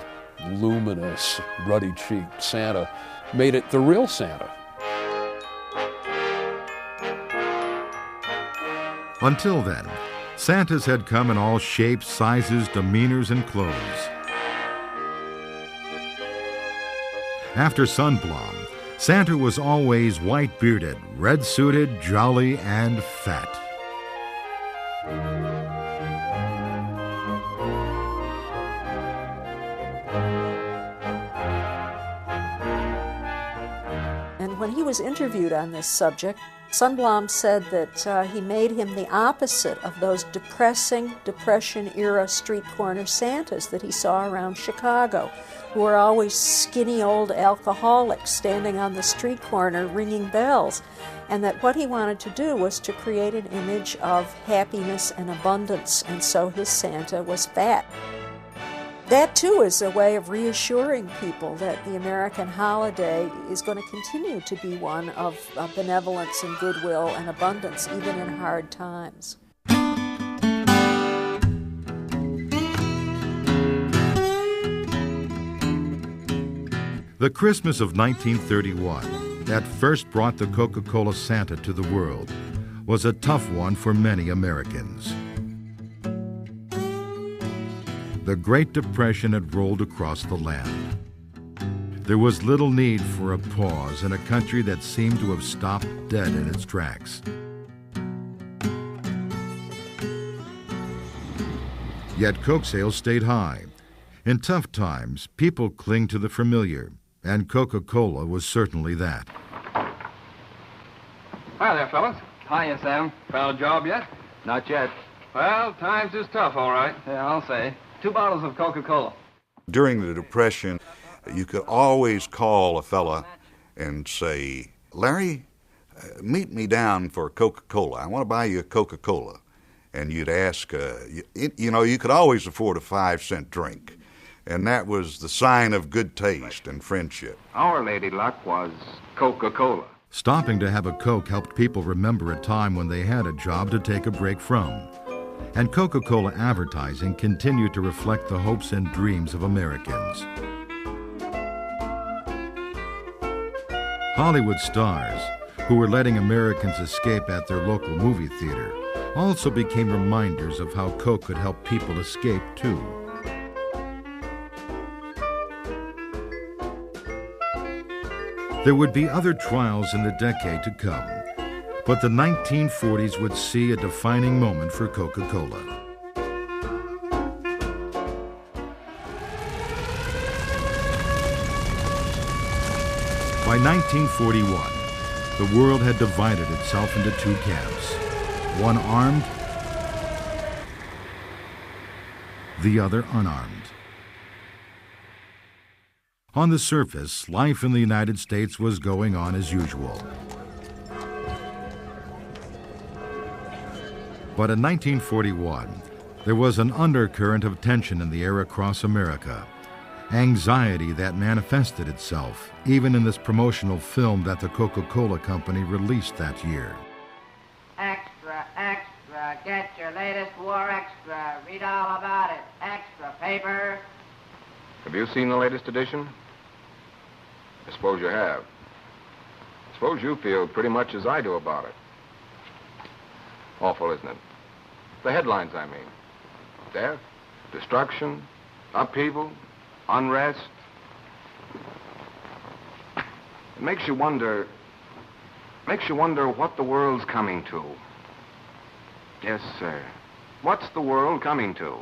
luminous, ruddy-cheeked Santa, made it the real Santa. Until then, Santas had come in all shapes, sizes, demeanors, and clothes. After Sundblom, Santa was always white-bearded, red-suited, jolly, and fat. And when he was interviewed on this subject, Sundblom said that he made him the opposite of those depressing Depression-era street corner Santas that he saw around Chicago, who were always skinny old alcoholics standing on the street corner ringing bells, and that what he wanted to do was to create an image of happiness and abundance, and so his Santa was fat. That, too, is a way of reassuring people that the American holiday is going to continue to be one of benevolence and goodwill and abundance, even in hard times. The Christmas of 1931, that first brought the Coca-Cola Santa to the world, was a tough one for many Americans. The Great Depression had rolled across the land. There was little need for a pause in a country that seemed to have stopped dead in its tracks. Yet Coke sales stayed high. In tough times, people cling to the familiar, and Coca-Cola was certainly that. Hi there, fellas. Hiya, Sam. Found a job yet? Not yet. Well, times is tough, all right. Yeah, I'll say. 2 bottles of Coca-Cola. During the Depression, you could always call a fella and say, Larry, meet me down for Coca-Cola. I want to buy you a Coca-Cola. And you'd ask, you could always afford a 5-cent drink. And that was the sign of good taste and friendship. Our lady luck was Coca-Cola. Stopping to have a Coke helped people remember a time when they had a job to take a break from. And Coca-Cola advertising continued to reflect the hopes and dreams of Americans. Hollywood stars, who were letting Americans escape at their local movie theater, also became reminders of how Coke could help people escape, too. There would be other trials in the decade to come, but the 1940s would see a defining moment for Coca-Cola. By 1941, the world had divided itself into 2 camps, one armed, the other unarmed. On the surface, life in the United States was going on as usual. But in 1941, there was an undercurrent of tension in the air across America, anxiety that manifested itself even in this promotional film that the Coca-Cola Company released that year. Extra, extra, get your latest war extra. Read all about it. Extra paper. Have you seen the latest edition? I suppose you have. I suppose you feel pretty much as I do about it. Awful, isn't it? The headlines, I mean. Death, destruction, upheaval, unrest. It makes you wonder what the world's coming to. Yes, sir. What's the world coming to?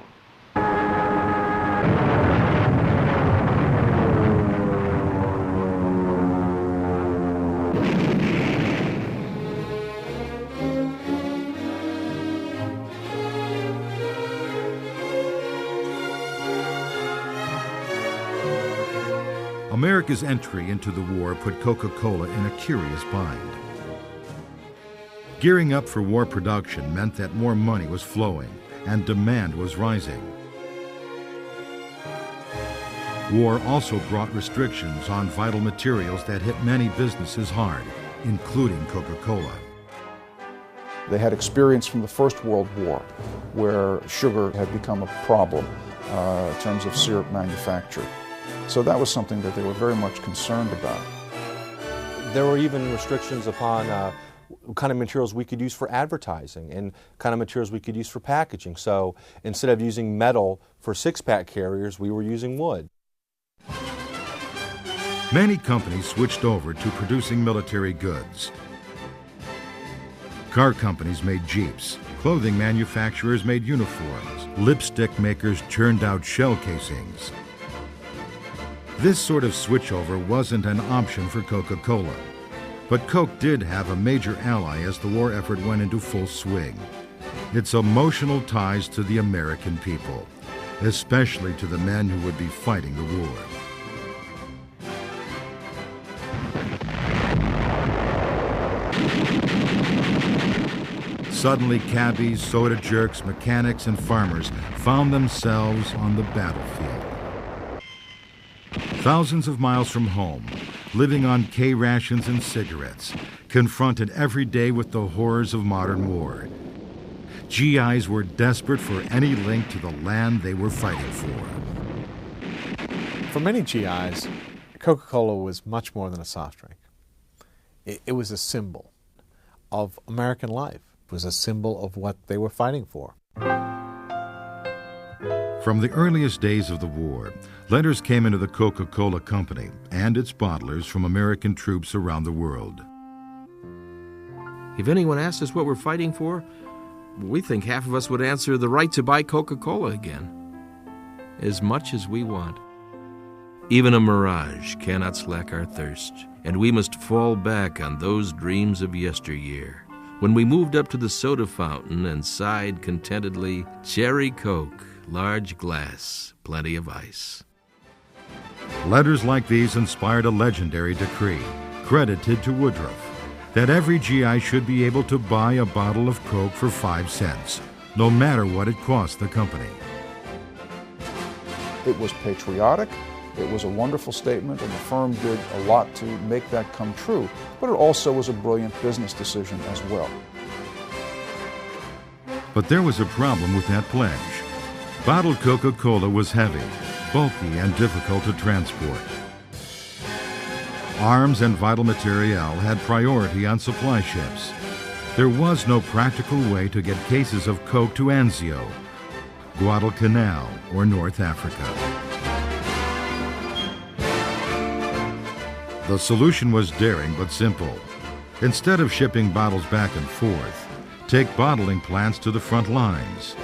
America's entry into the war put Coca-Cola in a curious bind. Gearing up for war production meant that more money was flowing and demand was rising. War also brought restrictions on vital materials that hit many businesses hard, including Coca-Cola. They had experience from the First World War, where sugar had become a problem in terms of syrup manufacture. So that was something that they were very much concerned about. There were even restrictions upon what kind of materials we could use for advertising and kind of materials we could use for packaging. So instead of using metal for six-pack carriers, we were using wood. Many companies switched over to producing military goods. Car companies made Jeeps, clothing manufacturers made uniforms, lipstick makers churned out shell casings. This sort of switchover wasn't an option for Coca-Cola, but Coke did have a major ally as the war effort went into full swing: its emotional ties to the American people, especially to the men who would be fighting the war. Suddenly, cabbies, soda jerks, mechanics, and farmers found themselves on the battlefield. Thousands of miles from home, living on K rations and cigarettes, confronted every day with the horrors of modern war. GIs were desperate for any link to the land they were fighting for. For many GIs, Coca-Cola was much more than a soft drink. It was a symbol of American life. It was a symbol of what they were fighting for. From the earliest days of the war, letters came into the Coca-Cola Company and its bottlers from American troops around the world. If anyone asked us what we're fighting for, we think half of us would answer the right to buy Coca-Cola again. As much as we want. Even a mirage cannot slack our thirst, and we must fall back on those dreams of yesteryear, when we moved up to the soda fountain and sighed contentedly, "Cherry Coke, large glass, plenty of ice." Letters like these inspired a legendary decree, credited to Woodruff, that every GI should be able to buy a bottle of Coke for 5 cents, no matter what it cost the company. It was patriotic, it was a wonderful statement, and the firm did a lot to make that come true, but it also was a brilliant business decision as well. But there was a problem with that pledge. Bottled Coca-Cola was heavy, bulky, and difficult to transport. Arms and vital materiel had priority on supply ships. There was no practical way to get cases of Coke to Anzio, Guadalcanal, or North Africa. The solution was daring but simple. Instead of shipping bottles back and forth, take bottling plants to the front lines.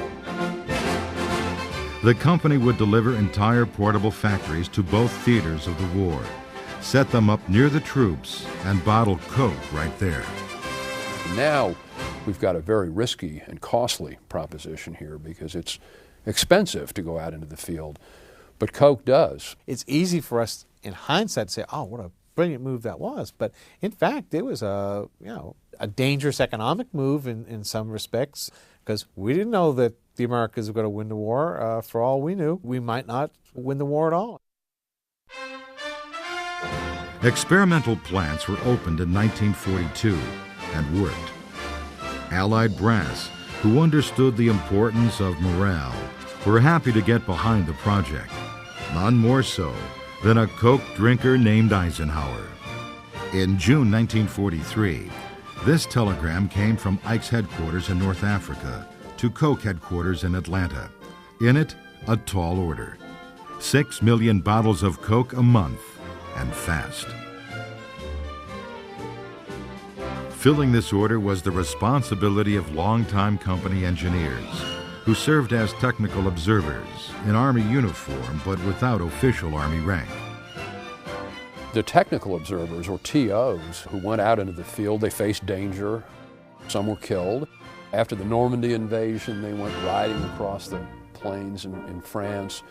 The company would deliver entire portable factories to both theaters of the war, set them up near the troops, and bottle Coke right there. Now we've got a very risky and costly proposition here because it's expensive to go out into the field, but Coke does. It's easy for us in hindsight to say, oh, what a brilliant move that was, but in fact it was a dangerous economic move in some respects, because we didn't know that the Americans were going to win the war. For all we knew, we might not win the war at all. Experimental plants were opened in 1942 and worked. Allied brass, who understood the importance of morale, were happy to get behind the project. none more so than a Coke drinker named Eisenhower. In June 1943, this telegram came from Ike's headquarters in North Africa to Coke headquarters in Atlanta. In it, a tall order: 6 million bottles of Coke a month, and fast. Filling this order was the responsibility of longtime company engineers, who served as technical observers in Army uniform but without official Army rank. The technical observers, or TOs, who went out into the field, they faced danger. Some were killed. After the Normandy invasion, they went riding across the plains in France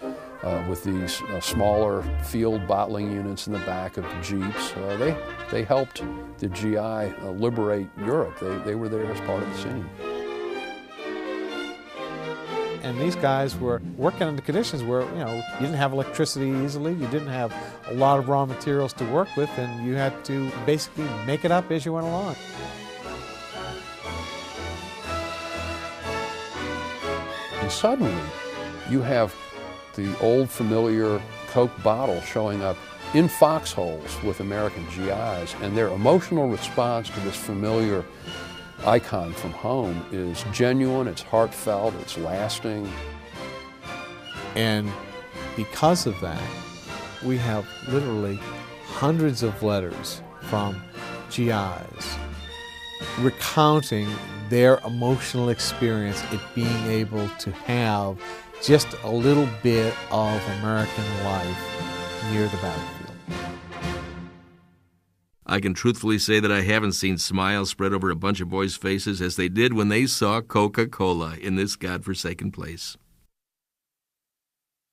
with these smaller field bottling units in the back of jeeps. They helped the GI liberate Europe. They were there as part of the scene. And these guys were working under conditions where, you didn't have electricity easily, you didn't have a lot of raw materials to work with, and you had to basically make it up as you went along. And suddenly, you have the old familiar Coke bottle showing up in foxholes with American GIs, and their emotional response to this familiar icon from home is genuine, it's heartfelt, it's lasting. And because of that, we have literally hundreds of letters from GIs recounting their emotional experience at being able to have just a little bit of American life near the battlefield. I can truthfully say that I haven't seen smiles spread over a bunch of boys' faces as they did when they saw Coca-Cola in this godforsaken place.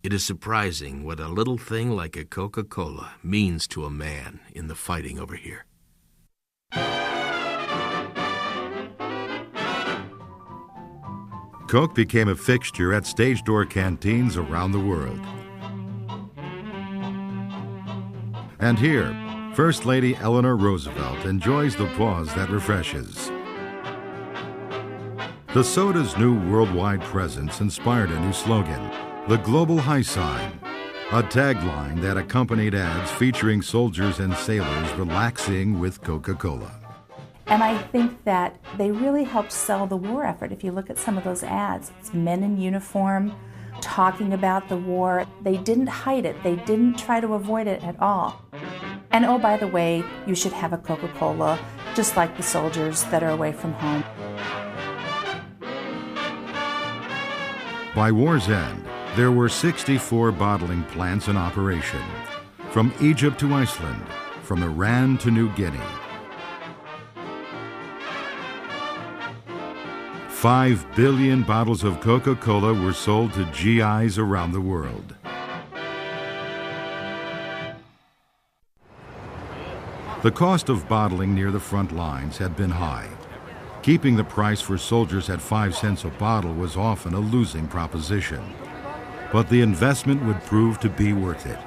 It is surprising what a little thing like a Coca-Cola means to a man in the fighting over here. Coke became a fixture at stage door canteens around the world. And here, First Lady Eleanor Roosevelt enjoys the pause that refreshes. The soda's new worldwide presence inspired a new slogan, the Global High Sign, a tagline that accompanied ads featuring soldiers and sailors relaxing with Coca-Cola. And I think that they really helped sell the war effort. If you look at some of those ads, it's men in uniform talking about the war. They didn't hide it. They didn't try to avoid it at all. And oh, by the way, you should have a Coca-Cola, just like the soldiers that are away from home. By war's end, there were 64 bottling plants in operation, from Egypt to Iceland, from Iran to New Guinea. 5 billion bottles of Coca-Cola were sold to GIs around the world. The cost of bottling near the front lines had been high. Keeping the price for soldiers at 5 cents a bottle was often a losing proposition. But the investment would prove to be worth it.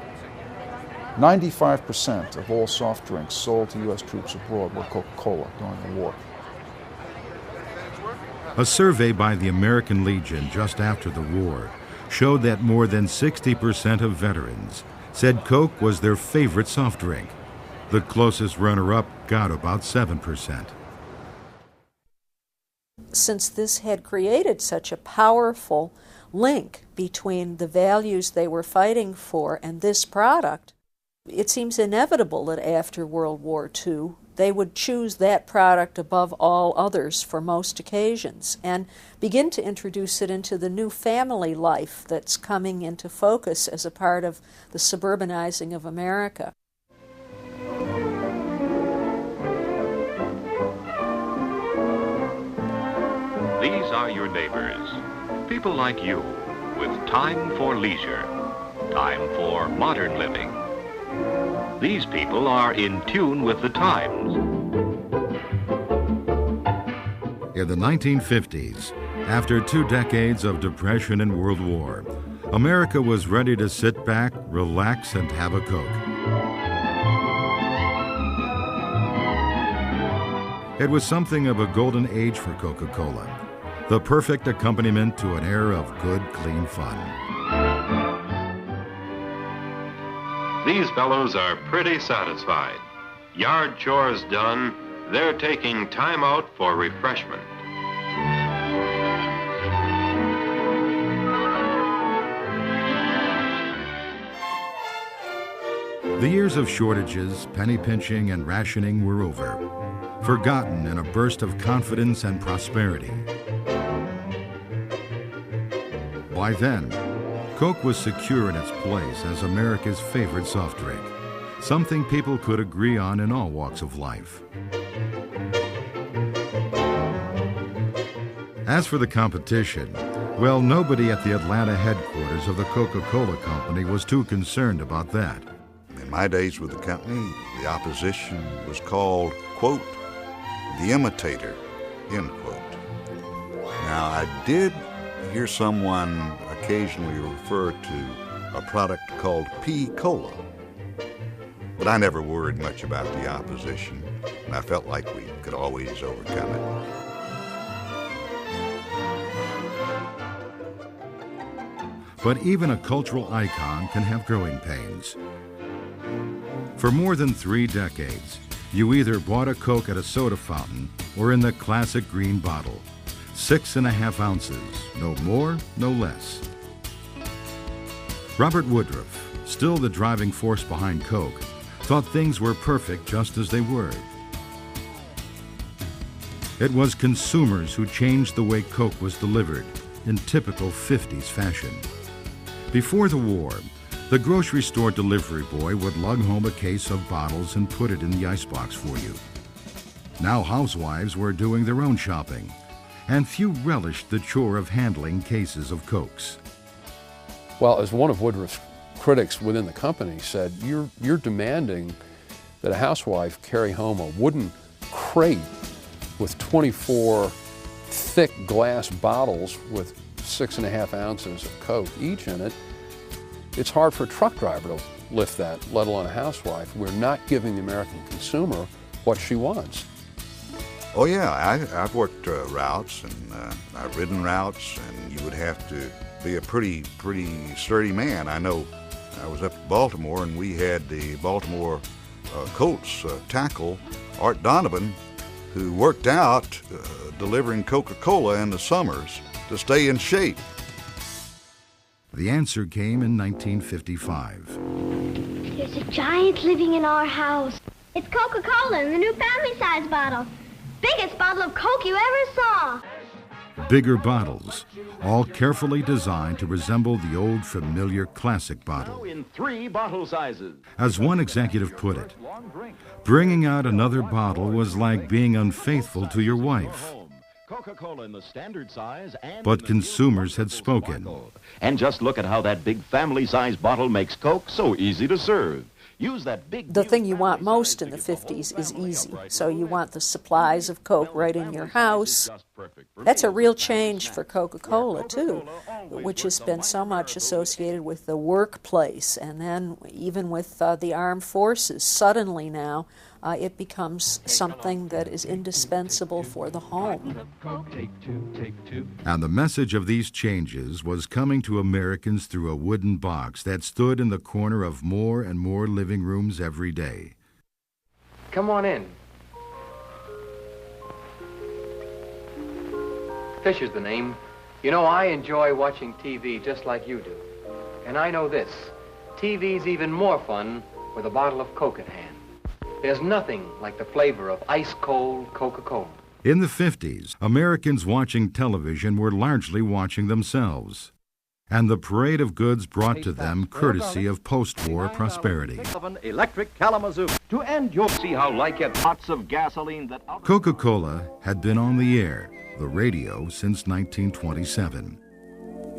95% of all soft drinks sold to U.S. troops abroad were Coca-Cola during the war. A survey by the American Legion just after the war showed that more than 60% of veterans said Coke was their favorite soft drink. The closest runner-up got about 7%. Since this had created such a powerful link between the values they were fighting for and this product, it seems inevitable that after World War II, they would choose that product above all others for most occasions and begin to introduce it into the new family life that's coming into focus as a part of the suburbanizing of America. These are your neighbors, people like you, with time for leisure, time for modern living. These people are in tune with the times. In the 1950s, after 2 decades of depression and World War, America was ready to sit back, relax, and have a Coke. It was something of a golden age for Coca-Cola, the perfect accompaniment to an era of good, clean fun. These fellows are pretty satisfied. Yard chores done, they're taking time out for refreshment. The years of shortages, penny pinching, and rationing were over, forgotten in a burst of confidence and prosperity. By then, Coke was secure in its place as America's favorite soft drink, something people could agree on in all walks of life. As for the competition, well, nobody at the Atlanta headquarters of the Coca-Cola Company was too concerned about that. In my days with the company, the opposition was called, quote, the imitator, end quote. Now, I did hear someone occasionally refer to a product called P-Cola, but I never worried much about the opposition, and I felt like we could always overcome it. But even a cultural icon can have growing pains. For more than 3 decades, you either bought a Coke at a soda fountain or in the classic green bottle. 6.5 ounces, no more, no less. Robert Woodruff, still the driving force behind Coke, thought things were perfect just as they were. It was consumers who changed the way Coke was delivered in typical 50s fashion. Before the war, the grocery store delivery boy would lug home a case of bottles and put it in the icebox for you. Now housewives were doing their own shopping, and few relished the chore of handling cases of Cokes. Well, as one of Woodruff's critics within the company said, you're demanding that a housewife carry home a wooden crate with 24 thick glass bottles with 6.5 ounces of Coke each in it. It's hard for a truck driver to lift that, let alone a housewife. We're not giving the American consumer what she wants. Oh yeah, I've worked routes, and I've ridden routes, and you would have to be a pretty sturdy man. I know I was up in Baltimore, and we had the Baltimore Colts tackle, Art Donovan, who worked out delivering Coca-Cola in the summers to stay in shape. The answer came in 1955. There's a giant living in our house. It's Coca-Cola in the new family-size bottle. Biggest bottle of Coke you ever saw. Bigger bottles, all carefully designed to resemble the old familiar classic bottle. Now in 3 bottle sizes. As one executive put it, bringing out another bottle was like being unfaithful to your wife. Coca-Cola in the standard size and But consumers had spoken. And just look at how that big family-size bottle makes Coke so easy to serve. Use that big. The thing you want most in the 50s is easy. So you want the supplies of Coke right in your house. That's a real change for Coca-Cola, too, which has been so much associated with the workplace and then even with the armed forces. Suddenly now, it becomes something that is indispensable for the home. And the message of these changes was coming to Americans through a wooden box that stood in the corner of more and more living rooms every day. Come on in. Fish is the name. You know, I enjoy watching TV just like you do. And I know this. TV's even more fun with a bottle of Coke at hand. There's nothing like the flavor of ice-cold Coca-Cola. In the 50s, Americans watching television were largely watching themselves, and the parade of goods brought to them courtesy of post-war prosperity. Electric Kalamazoo. To end, you'll see how like it pots of gasoline that... Coca-Cola had been on the air, the radio, since 1927.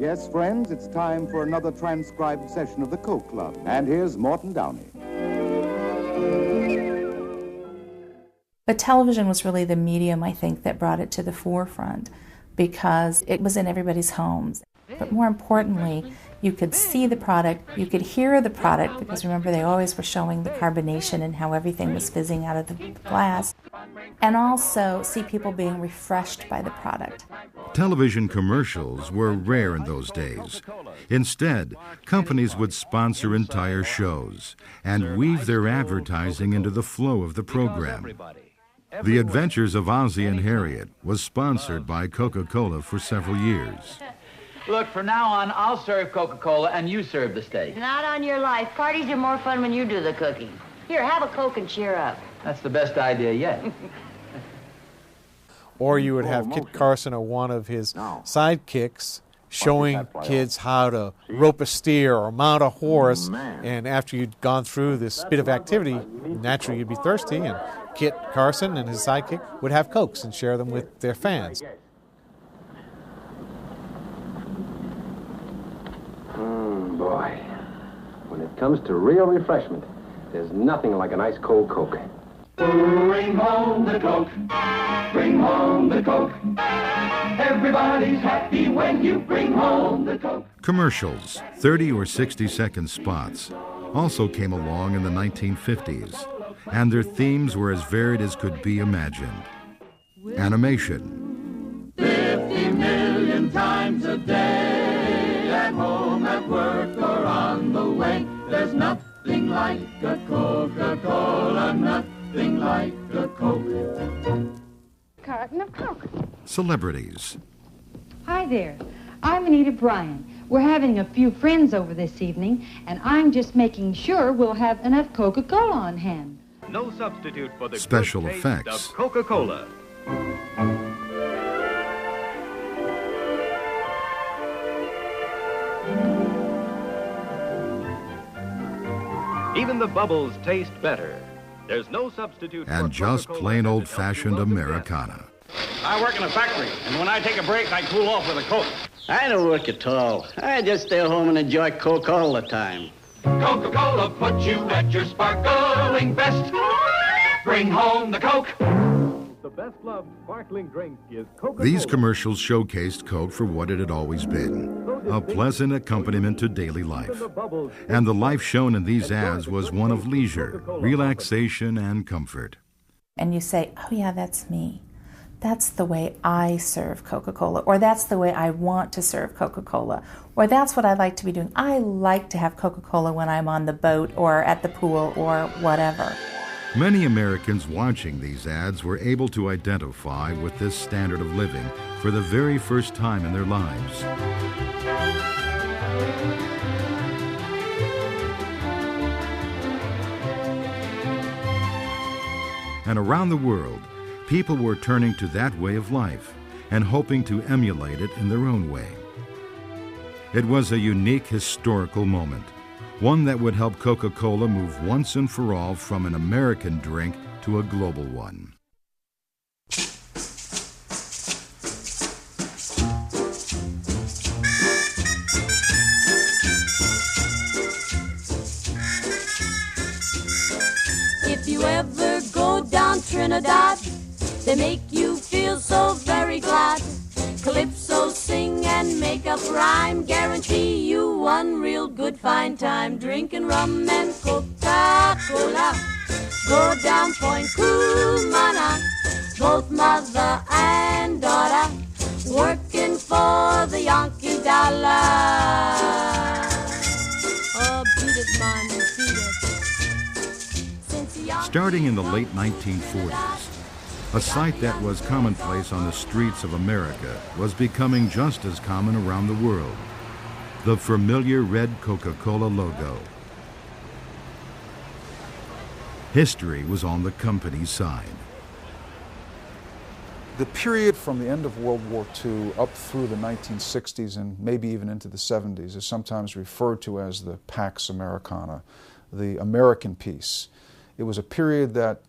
Yes, friends, it's time for another transcribed session of the Coke Club. And here's Morton Downey. But television was really the medium, I think, that brought it to the forefront because it was in everybody's homes. But more importantly, You could see the product, you could hear the product, because remember they always were showing the carbonation and how everything was fizzing out of the glass, and also see people being refreshed by the product. Television commercials were rare in those days. Instead, companies would sponsor entire shows and weave their advertising into the flow of the program. The Adventures of Ozzie and Harriet was sponsored by Coca-Cola for several years. Look, from now on, I'll serve Coca-Cola and you serve the steak. Not on your life. Parties are more fun when you do the cooking. Here, have a Coke and cheer up. That's the best idea yet. Or you would have Kit Carson or one of his sidekicks showing kids how to rope a steer or mount a horse. And after you'd gone through this bit of activity, naturally you'd be thirsty, and Kit Carson and his sidekick would have Cokes and share them with their fans. Boy, when it comes to real refreshment, there's nothing like a nice cold Coke. Bring home the Coke, bring home the Coke. Everybody's happy when you bring home the Coke. Commercials, 30 or 60-second spots, also came along in the 1950s, and their themes were as varied as could be imagined. Animation. 50 million times a day, at home, at work, or on the way. There's nothing like a Coca-Cola, nothing like a Coke. Carton of Coke. Celebrities. Hi there. I'm Anita Bryan. We're having a few friends over this evening, and I'm just making sure we'll have enough Coca-Cola on hand. No substitute for the Special good taste effects. of Coca-Cola. Even the bubbles taste better. There's no substitute And for just Coca-Cola plain that old-fashioned helps you load the Americana. I work in a factory, and when I take a break, I cool off with a Coke. I don't work at all. I just stay home and enjoy Coke all the time. Coca-Cola puts you at your sparkling best. Bring home the Coke. The best loved sparkling drink is Coca-Cola. These commercials showcased Coke for what it had always been, a pleasant accompaniment to daily life. And the life shown in these ads was one of leisure, relaxation, and comfort. And you say, oh yeah, that's me. That's the way I serve Coca-Cola, or that's the way I want to serve Coca-Cola, or that's what I like to be doing. I like to have Coca-Cola when I'm on the boat or at the pool or whatever. Many Americans watching these ads were able to identify with this standard of living for the very first time in their lives. And around the world, people were turning to that way of life and hoping to emulate it in their own way. It was a unique historical moment, one that would help Coca-Cola move once and for all from an American drink to a global one. If you ever go down Trinidad, they make you feel so very glad. Calypso sing and make up rhyme, guarantee you one real good fine time. Drinking rum and Coca-Cola, go down Point Cumana, both mother and daughter, working for the Yankee dollar. Oh, beat it, man, beat it. Starting in the late 1940s, a sight that was commonplace on the streets of America was becoming just as common around the world. The familiar red Coca-Cola logo. History was on the company's side. The period from the end of World War II up through the 1960s and maybe even into the 70s is sometimes referred to as the Pax Americana, the American peace. It was a period that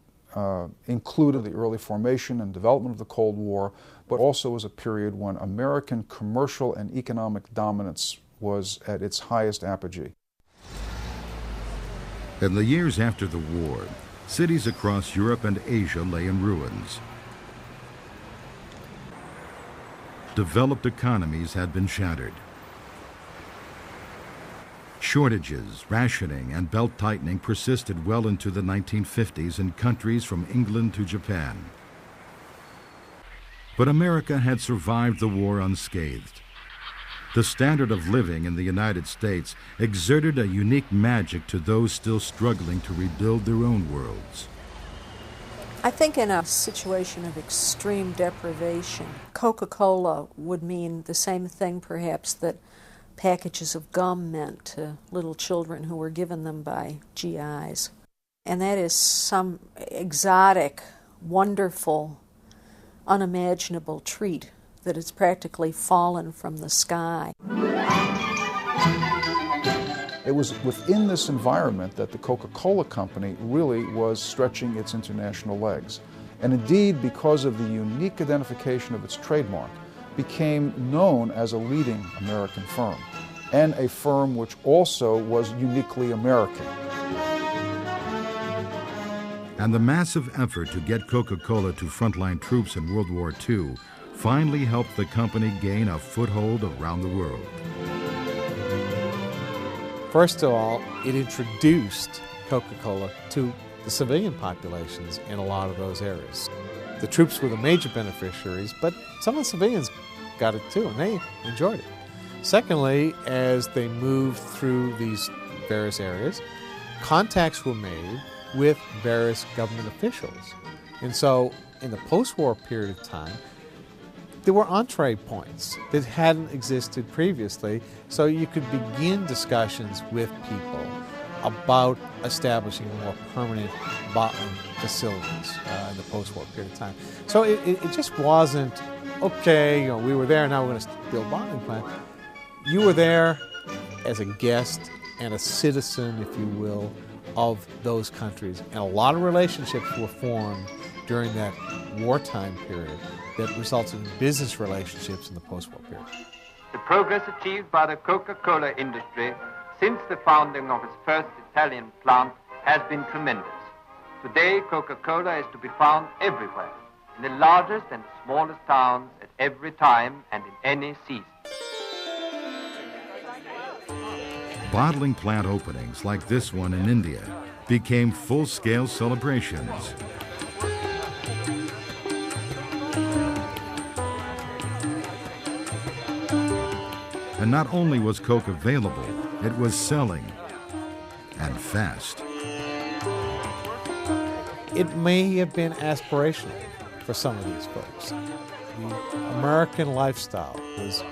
included the early formation and development of the Cold War, but also was a period when American commercial and economic dominance was at its highest apogee. In the years after the war, cities across Europe and Asia lay in ruins. Developed economies had been shattered. Shortages, rationing, and belt-tightening persisted well into the 1950s in countries from England to Japan. But America had survived the war unscathed. The standard of living in the United States exerted a unique magic to those still struggling to rebuild their own worlds. I think in a situation of extreme deprivation, Coca-Cola would mean the same thing perhaps that packages of gum meant to little children who were given them by GIs. And that is some exotic, wonderful, unimaginable treat that has practically fallen from the sky. It was within this environment that the Coca-Cola Company really was stretching its international legs. And indeed, because of the unique identification of its trademark, became known as a leading American firm, and a firm which also was uniquely American. And the massive effort to get Coca-Cola to frontline troops in World War II finally helped the company gain a foothold around the world. First of all, it introduced Coca-Cola to the civilian populations in a lot of those areas. The troops were the major beneficiaries, but some of the civilians got it too, and they enjoyed it. Secondly, as they moved through these various areas, contacts were made with various government officials. And so, in the post-war period of time, there were entree points that hadn't existed previously, so you could begin discussions with people about establishing more permanent bottling facilities in the post-war period of time. So it just wasn't, okay, we were there, now we're going to build a bottling plant. You were there as a guest and a citizen, if you will, of those countries. And a lot of relationships were formed during that wartime period that resulted in business relationships in the post-war period. The progress achieved by the Coca-Cola industry since the founding of its first Italian plant has been tremendous. Today, Coca-Cola is to be found everywhere, in the largest and smallest towns, at every time and in any season. Bottling plant openings like this one in India became full-scale celebrations. And not only was Coke available, it was selling, and fast. It may have been aspirational for some of these folks. The American lifestyle was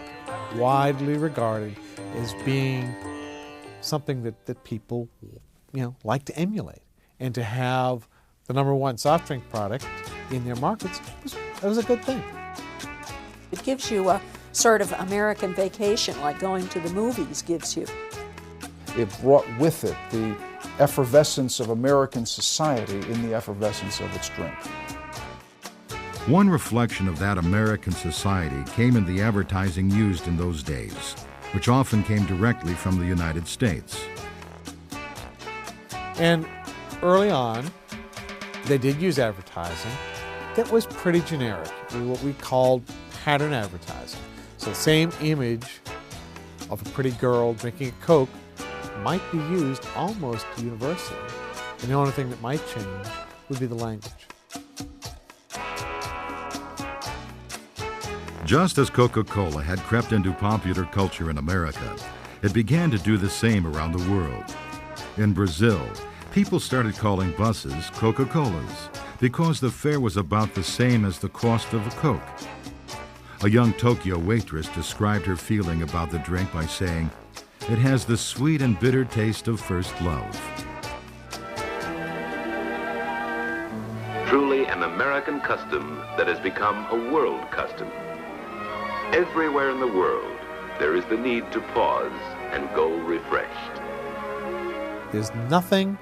widely regarded as being something that people, like to emulate. And to have the #1 soft drink product in their markets, that was a good thing. It gives you a sort of American vacation, like going to the movies gives you. It brought with it the effervescence of American society in the effervescence of its drink. One reflection of that American society came in the advertising used in those days, which often came directly from the United States. And early on, they did use advertising that was pretty generic, what we called pattern advertising. So the same image of a pretty girl drinking a Coke might be used almost universally. And the only thing that might change would be the language. Just as Coca-Cola had crept into popular culture in America, it began to do the same around the world. In Brazil, people started calling buses Coca-Colas because the fare was about the same as the cost of a Coke. A young Tokyo waitress described her feeling about the drink by saying, "It has the sweet and bitter taste of first love." Truly an American custom that has become a world custom. Everywhere in the world, there is the need to pause and go refreshed. There's nothing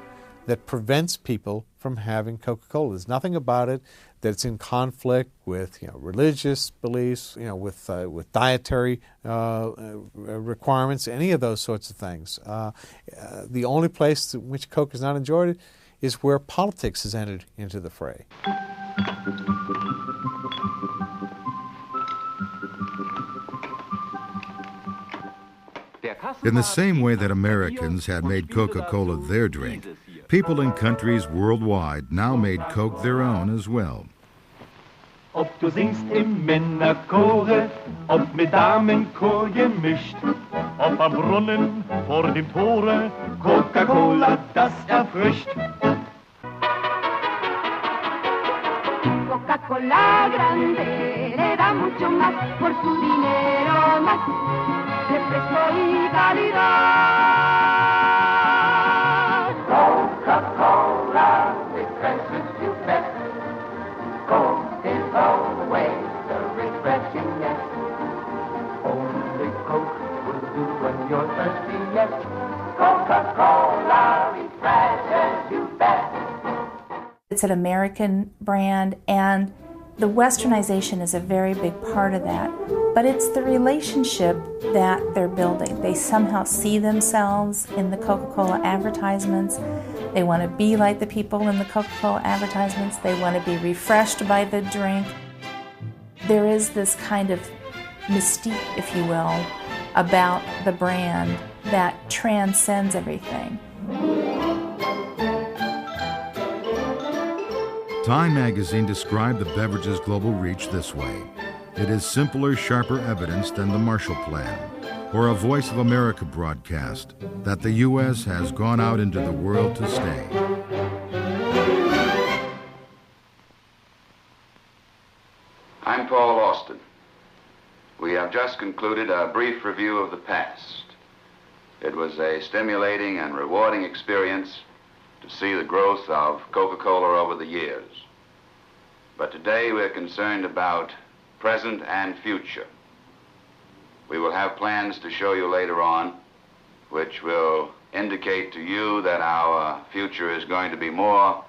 that prevents people from having Coca-Cola. There's nothing about it that's in conflict with religious beliefs, with dietary requirements, any of those sorts of things. The only place in which Coke is not enjoyed is where politics has entered into the fray. In the same way that Americans had made Coca-Cola their drink, people in countries worldwide now made Coke their own as well. Ob du singst im Männerchore, ob mit Damenchor gemischt, ob am Brunnen vor dem Tore, Coca-Cola, das erfrischt. Coca-Cola grande le da mucho más por su dinero más refresco y calidad. Coca-Cola refreshes you best. Coke is always the refreshingness. Only Coke will do when you're thirsty, yes. Coca-Cola refreshes you best. It's an American brand, and the westernization is a very big part of that. But it's the relationship that they're building. They somehow see themselves in the Coca-Cola advertisements. They want to be like the people in the Coca-Cola advertisements. They want to be refreshed by the drink. There is this kind of mystique, if you will, about the brand that transcends everything. Time magazine described the beverage's global reach this way. It is simpler, sharper evidence than the Marshall Plan or a Voice of America broadcast that the U.S. has gone out into the world to stay. I'm Paul Austin. We have just concluded a brief review of the past. It was a stimulating and rewarding experience to see the growth of Coca-Cola over the years. But today we're concerned about present and future. We will have plans to show you later on, which will indicate to you that our future is going to be more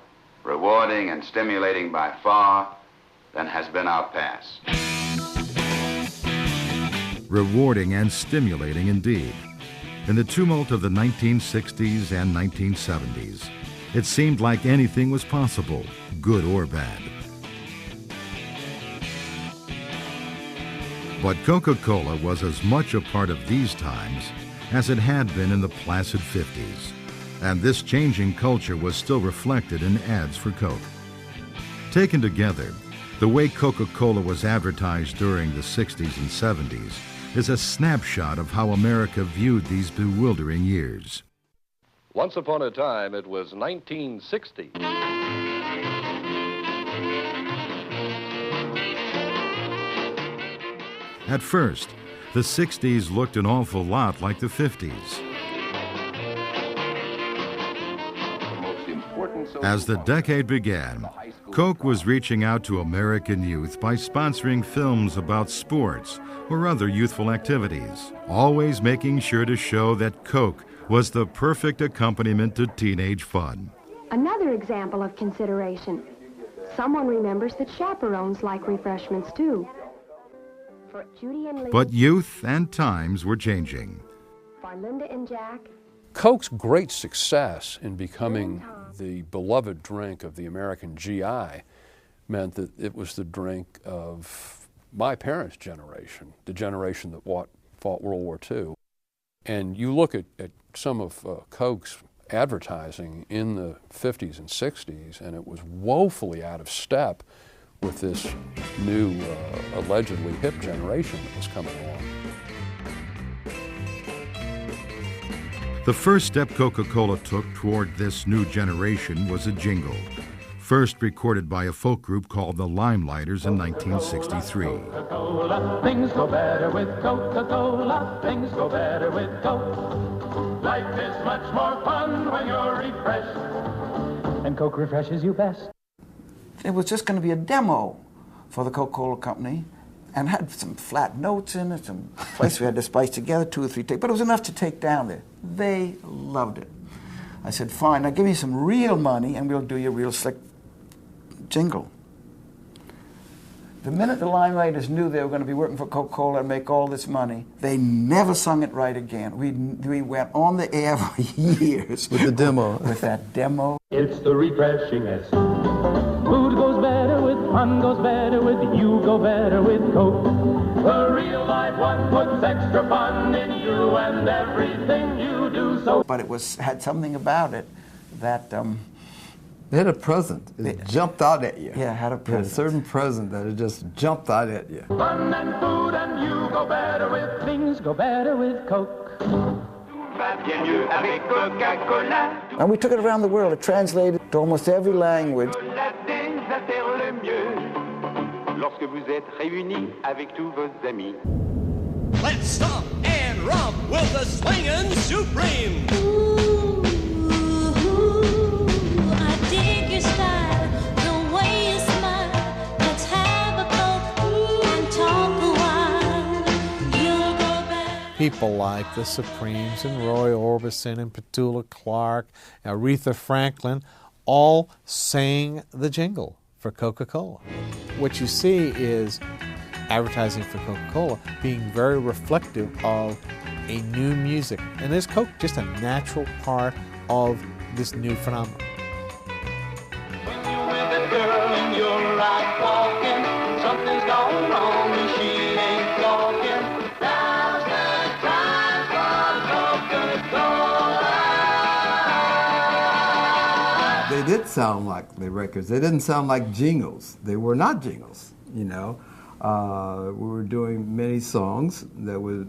rewarding and stimulating by far than has been our past. Rewarding and stimulating indeed. In the tumult of the 1960s and 1970s, it seemed like anything was possible, good or bad. But Coca-Cola was as much a part of these times as it had been in the placid 50s, and this changing culture was still reflected in ads for Coke. Taken together, the way Coca-Cola was advertised during the 60s and 70s is a snapshot of how America viewed these bewildering years. Once upon a time, it was 1960. At first, the 60s looked an awful lot like the 50s. As the decade began, Coke was reaching out to American youth by sponsoring films about sports or other youthful activities, always making sure to show that Coke was the perfect accompaniment to teenage fun. Another example of consideration. Someone remembers that chaperones like refreshments too. For Judy and Lee, But youth and times were changing. for Linda and Jack, Coke's great success in becoming the beloved drink of the American GI meant that it was the drink of my parents' generation, the generation that fought World War II. And you look at some of Coke's advertising in the 50s and 60s, and it was woefully out of step with this new, allegedly hip generation that was coming along. The first step Coca-Cola took toward this new generation was a jingle, first recorded by a folk group called the Limelighters in 1963. Coca-Cola, things go better with Coca-Cola, things go better with Coke. Life is much more fun when you're refreshed, and Coke refreshes you best. It was just going to be a demo for the Coca-Cola Company and had some flat notes in it, some place we had to splice together, 2 or 3 takes, but it was enough to take down there. They loved it. I said, fine, now give me some real money and we'll do you a real slick jingle. The minute the Limelighters knew they were going to be working for Coca-Cola and make all this money, they never sung it right again. We went on the air for years. With the demo. With that demo. It's the refreshingest. Food goes better with fun, goes better with you, go better with Coke. The real life one puts extra fun in you and everything you do. So, but it had something about it that it had a present. It jumped out at you. Yeah, it had a present. It had a certain present that it just jumped out at you. Fun and food and you go better with things go better with Coke. And we took it around the world. It translated to almost every language. Lorsque vous êtes réunis avec tous vos amis. Let's stop and romp with the swingin' Supreme. I dig your style, the way you smile. Let's have a Coke and talk a while. You'll go back. People like the Supremes and Roy Orbison and Petula Clark, Aretha Franklin, all sang the jingle for Coca-Cola. What you see is advertising for Coca-Cola being very reflective of a new music. And is Coke just a natural part of this new phenomenon? When you're with a girl and you're out walking, something's gone wrong and she ain't talking. Now's the time for Coca-Cola. They did sound like the records. They didn't sound like jingles. They were not jingles, you know. We were doing many songs that were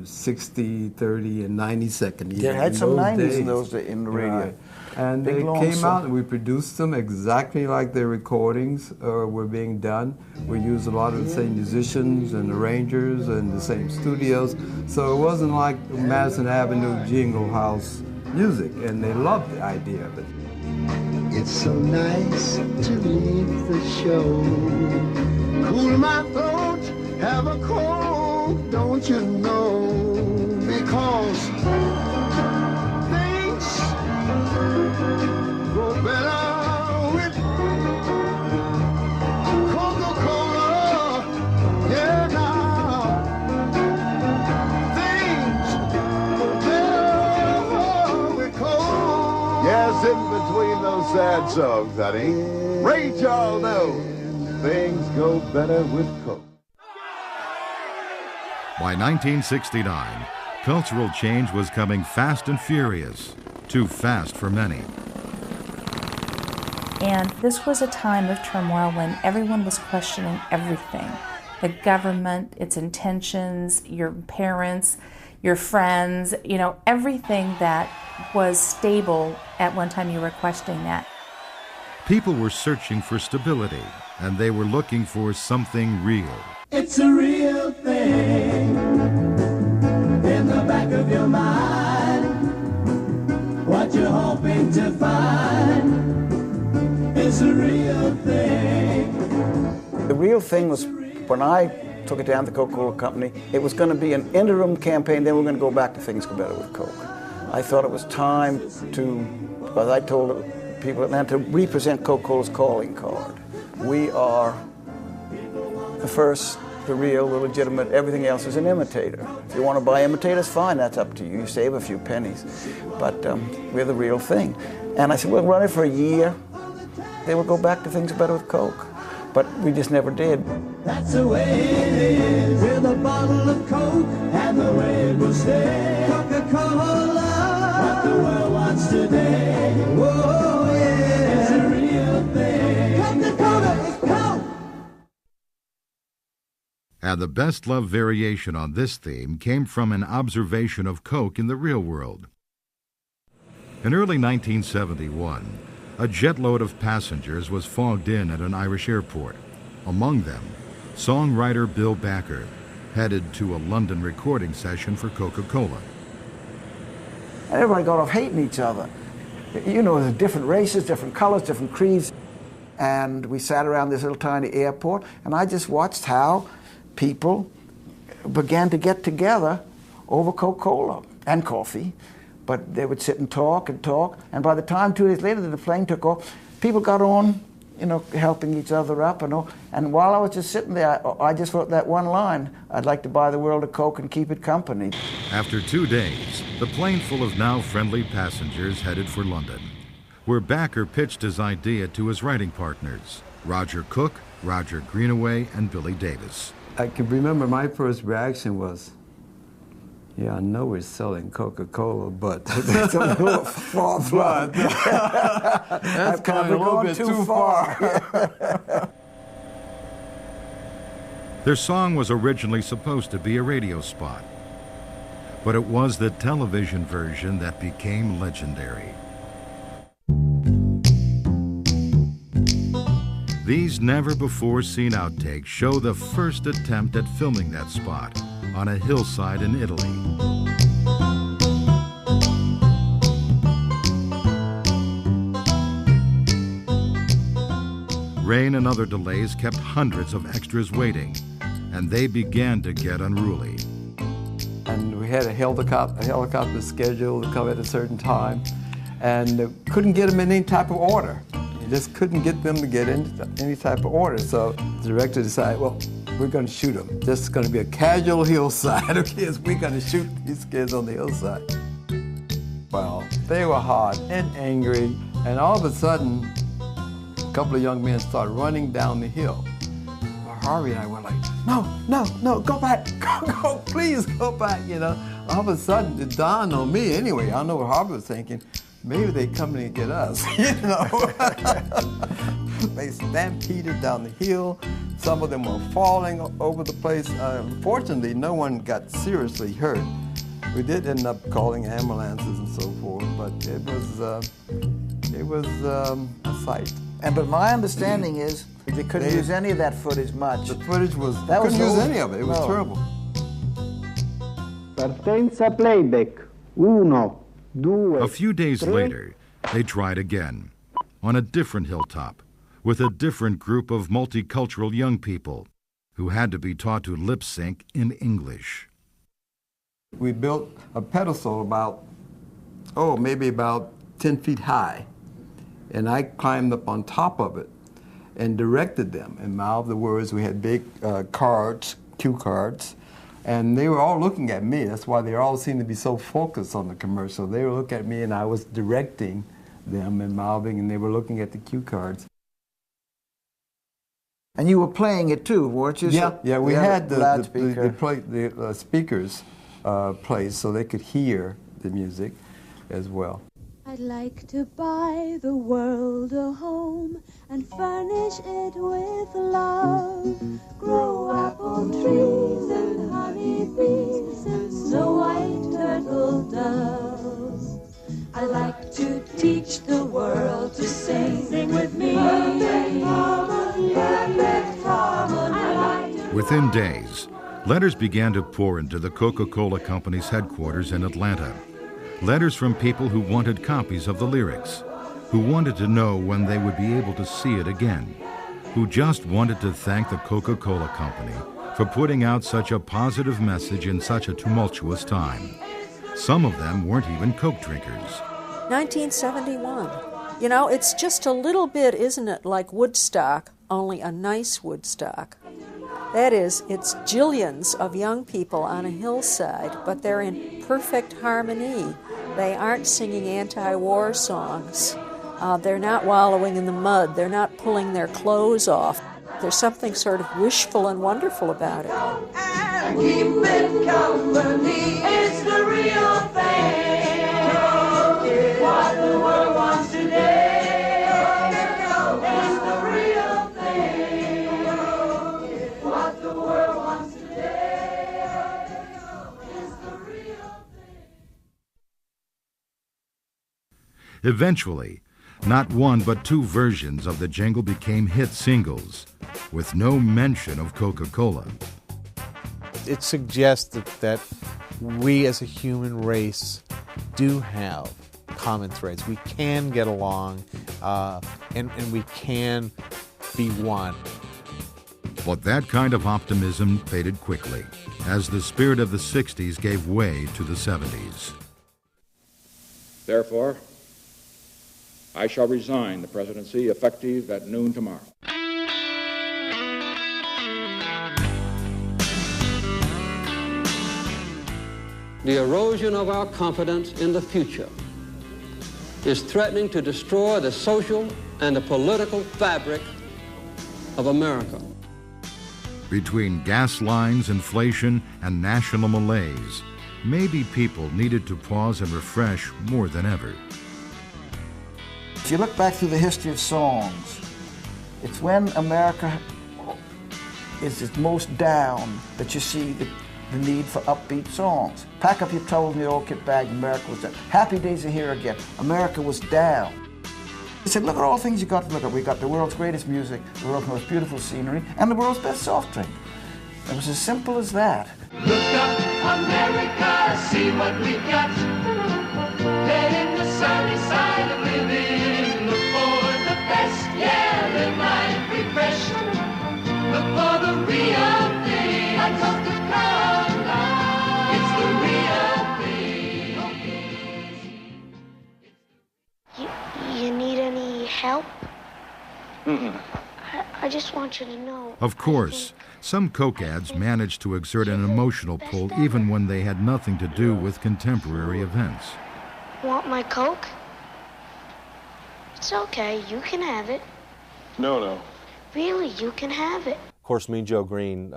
60, 30, and 90 second. They had some 90s in those days in the radio. Right. And they came out and we produced them exactly like their recordings were being done. We used a lot of the same musicians and arrangers and the same studios. So it wasn't like Madison Avenue jingle house music, and they loved the idea of it. It's so nice to leave the show. Cool my throat, have a cold, don't you know? Because things go better with Coca-Cola. Yeah, now things go better with Coke. Yes, in between those sad songs, honey. Ray Charles knows. Things go better with Coke. By 1969, cultural change was coming fast and furious, too fast for many. And this was a time of turmoil when everyone was questioning everything. The government, its intentions, your parents, your friends, you know, everything that was stable at one time you were questioning that. People were searching for stability, and they were looking for something real. It's a real thing in the back of your mind. What you're hoping to find is a real thing. The real thing was when I took it down to the Coca-Cola Company, it was going to be an interim campaign, then we're going to go back to Things Go Better with Coke. I thought it was time to, as I told people at Atlanta, to represent Coca-Cola's calling card. We are the first, the real, the legitimate. Everything else is an imitator. If you want to buy imitators, fine, that's up to you. You save a few pennies. But we're the real thing. And I said, we'll run it for a year. They will go back to Things Better with Coke. But we just never did. That's the way it is with a bottle of Coke and the way it will stay. Coca-Cola, what the world wants today. Whoa, yeah, it's a real thing. Coca-Cola is Coke. And the best-loved variation on this theme came from an observation of Coke in the real world. In early 1971, a jetload of passengers was fogged in at an Irish airport. Among them, songwriter Bill Backer, headed to a London recording session for Coca-Cola. And everybody got off hating each other. You know, there's different races, different colors, different creeds. And we sat around this little tiny airport, and I just watched how people began to get together over Coca-Cola and coffee. But they would sit and talk, and by the time 2 days later that the plane took off, people got on, you know, helping each other up and all. And while I was just sitting there, I just wrote that one line, I'd like to buy the world a Coke and keep it company. After 2 days, the plane full of now friendly passengers headed for London, where Backer pitched his idea to his writing partners, Roger Cook, Roger Greenaway, and Billy Davis. I can remember my first reaction was, yeah, I know we're selling Coca-Cola, but that's a little far. That's kind of a little bit too far. Their song was originally supposed to be a radio spot, but it was the television version that became legendary. These never-before-seen outtakes show the first attempt at filming that spot on a hillside in Italy. Rain and other delays kept hundreds of extras waiting, and they began to get unruly. And we had a helicopter scheduled to come at a certain time, and couldn't get them in any type of order. You just couldn't get them to get into any type of order. So the director decided, well, we're going to shoot them. This is going to be a casual hillside of kids. We're going to shoot these kids on the hillside. Well, they were hot and angry, and all of a sudden, a couple of young men started running down the hill. Harvey and I were like, no, go back, go, please go back, you know. All of a sudden, it dawned on me anyway. I don't know what Harvey was thinking. Maybe they coming to get us, you know. They stampeded down the hill. Some of them were falling over the place. Fortunately, no one got seriously hurt. We did end up calling ambulances and so forth, but it was a sight. But my understanding is they couldn't use any of that footage much. The footage was, that couldn't was use any of it. It was terrible. Partenza playback. 1, 2. A few days later, they tried again, on a different hilltop, with a different group of multicultural young people who had to be taught to lip sync in English. We built a pedestal maybe about 10 feet high, and I climbed up on top of it and directed them and mouthed the words. We had big cards, cue cards, and they were all looking at me. That's why they all seemed to be so focused on the commercial. They were looking at me, and I was directing them and mouthing, and they were looking at the cue cards. And you were playing it too, weren't you? Yeah, we had the speakers placed so they could hear the music as well. I'd like to buy the world a home and furnish it with love. Grow apple trees and honey bees and snow white turtle doves. I'd like to teach the world to sing with me. Perfect harmony, perfect harmony. Within days, letters began to pour into the Coca-Cola Company's headquarters in Atlanta. Letters from people who wanted copies of the lyrics, who wanted to know when they would be able to see it again, who just wanted to thank the Coca-Cola Company for putting out such a positive message in such a tumultuous time. Some of them weren't even Coke drinkers. 1971. You know, it's just a little bit, isn't it, like Woodstock, only a nice Woodstock. That is, it's jillions of young people on a hillside, but they're in perfect harmony. They aren't singing anti-war songs. They're not wallowing in the mud. They're not pulling their clothes off. There's something sort of wishful and wonderful about it. And keep it company is the real thing. What the world wants today is the real thing. What the world wants today is the real thing. Eventually, not one but two versions of the jingle became hit singles, with no mention of Coca-Cola. It suggests that we as a human race do have common threads. We can get along, and we can be one. But that kind of optimism faded quickly, as the spirit of the 60s gave way to the 70s. Therefore, I shall resign the presidency effective at noon tomorrow. The erosion of our confidence in the future is threatening to destroy the social and the political fabric of America. Between gas lines, inflation, and national malaise, maybe people needed to pause and refresh more than ever. If you look back through the history of songs, it's when America is its most down that you see the need for upbeat songs. Pack up your troubles in the old kit bag, America was down. Happy days are here again. America was down. He said, look at all the things you got to look at. We got the world's greatest music, the world's most beautiful scenery, and the world's best soft drink. It was as simple as that. Look up, America, see what we got. Let in the sunny side of living. Look for the best, yeah, live life refreshed. Look for the real thing. A Coca-Cola, it's the real thing. You need any help? Mm-mm. I just want you to know. Of course, some Coke ads managed to exert an emotional pull even when they had nothing to do with contemporary events. Want my Coke? It's okay, you can have it. No. Really, you can have it. Of course, Mean Joe Greene,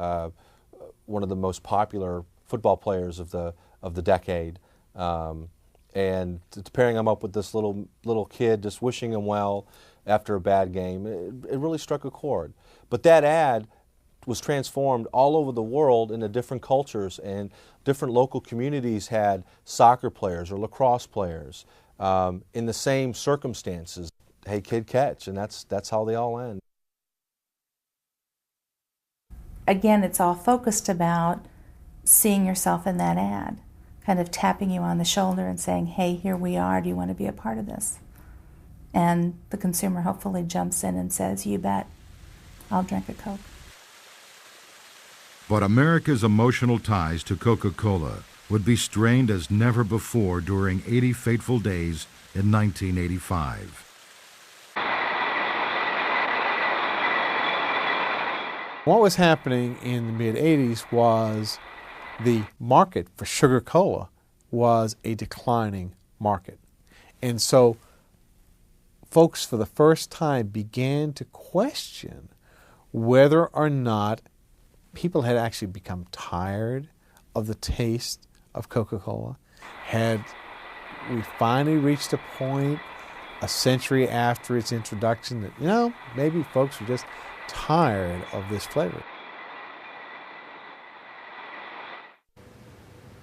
one of the most popular football players of the decade, and pairing him up with this little kid, just wishing him well after a bad game, it really struck a chord. But that ad was transformed all over the world into different cultures, and different local communities had soccer players or lacrosse players in the same circumstances. Hey kid, catch, and that's how they all end. Again, it's all focused about seeing yourself in that ad, kind of tapping you on the shoulder and saying, hey, here we are, do you want to be a part of this? And the consumer hopefully jumps in and says, you bet, I'll drink a Coke. But America's emotional ties to Coca-Cola would be strained as never before during 80 fateful days in 1985. What was happening in the mid-'80s was the market for sugar cola was a declining market. And so folks for the first time began to question whether or not people had actually become tired of the taste of Coca-Cola. Had we finally reached a point a century after its introduction that, maybe folks were just tired of this flavor.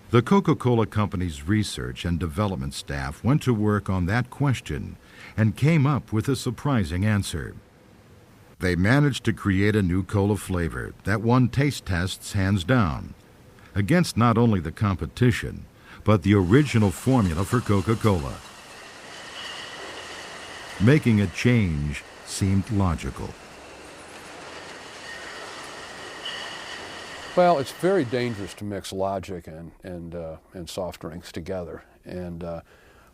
The Coca-Cola Company's research and development staff went to work on that question and came up with a surprising answer. They managed to create a new cola flavor that won taste tests hands down, against not only the competition, but the original formula for Coca-Cola. Making a change seemed logical. Well, it's very dangerous to mix logic and soft drinks together. And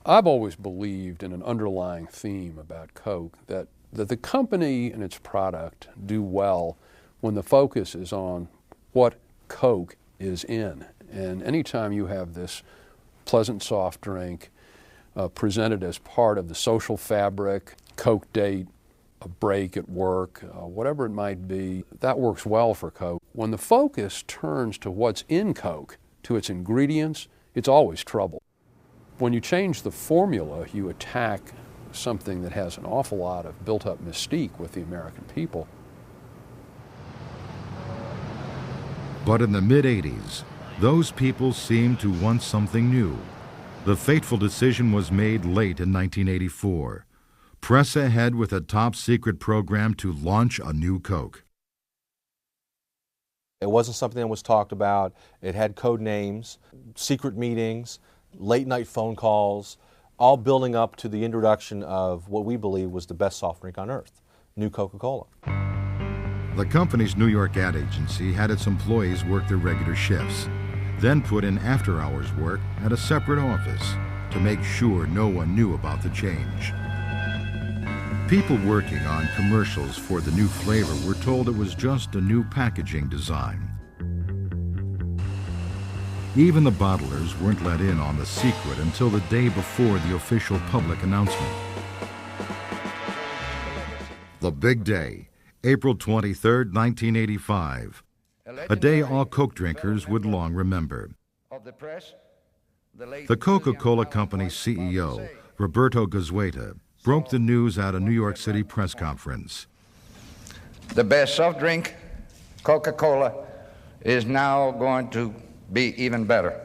I've always believed in an underlying theme about Coke that the company and its product do well when the focus is on what Coke is in. And anytime you have this pleasant soft drink presented as part of the social fabric, Coke date, a break at work, whatever it might be, that works well for Coke. When the focus turns to what's in Coke, to its ingredients, it's always trouble. When you change the formula, you attack something that has an awful lot of built-up mystique with the American people. But in the mid-'80s, those people seemed to want something new. The fateful decision was made late in 1984. Press ahead with a top-secret program to launch a new Coke. It wasn't something that was talked about. It had code names, secret meetings, late-night phone calls, all building up to the introduction of what we believe was the best soft drink on earth, new Coca-Cola. The company's New York ad agency had its employees work their regular shifts, then put in after-hours work at a separate office to make sure no one knew about the change. People working on commercials for the new flavor were told it was just a new packaging design. Even the bottlers weren't let in on the secret until the day before the official public announcement. The big day, April 23, 1985. a day all Coke drinkers would long remember. The Coca-Cola Company CEO, Roberto Goizueta, broke the news at a New York City press conference. The best soft drink, Coca-Cola, is now going to be even better.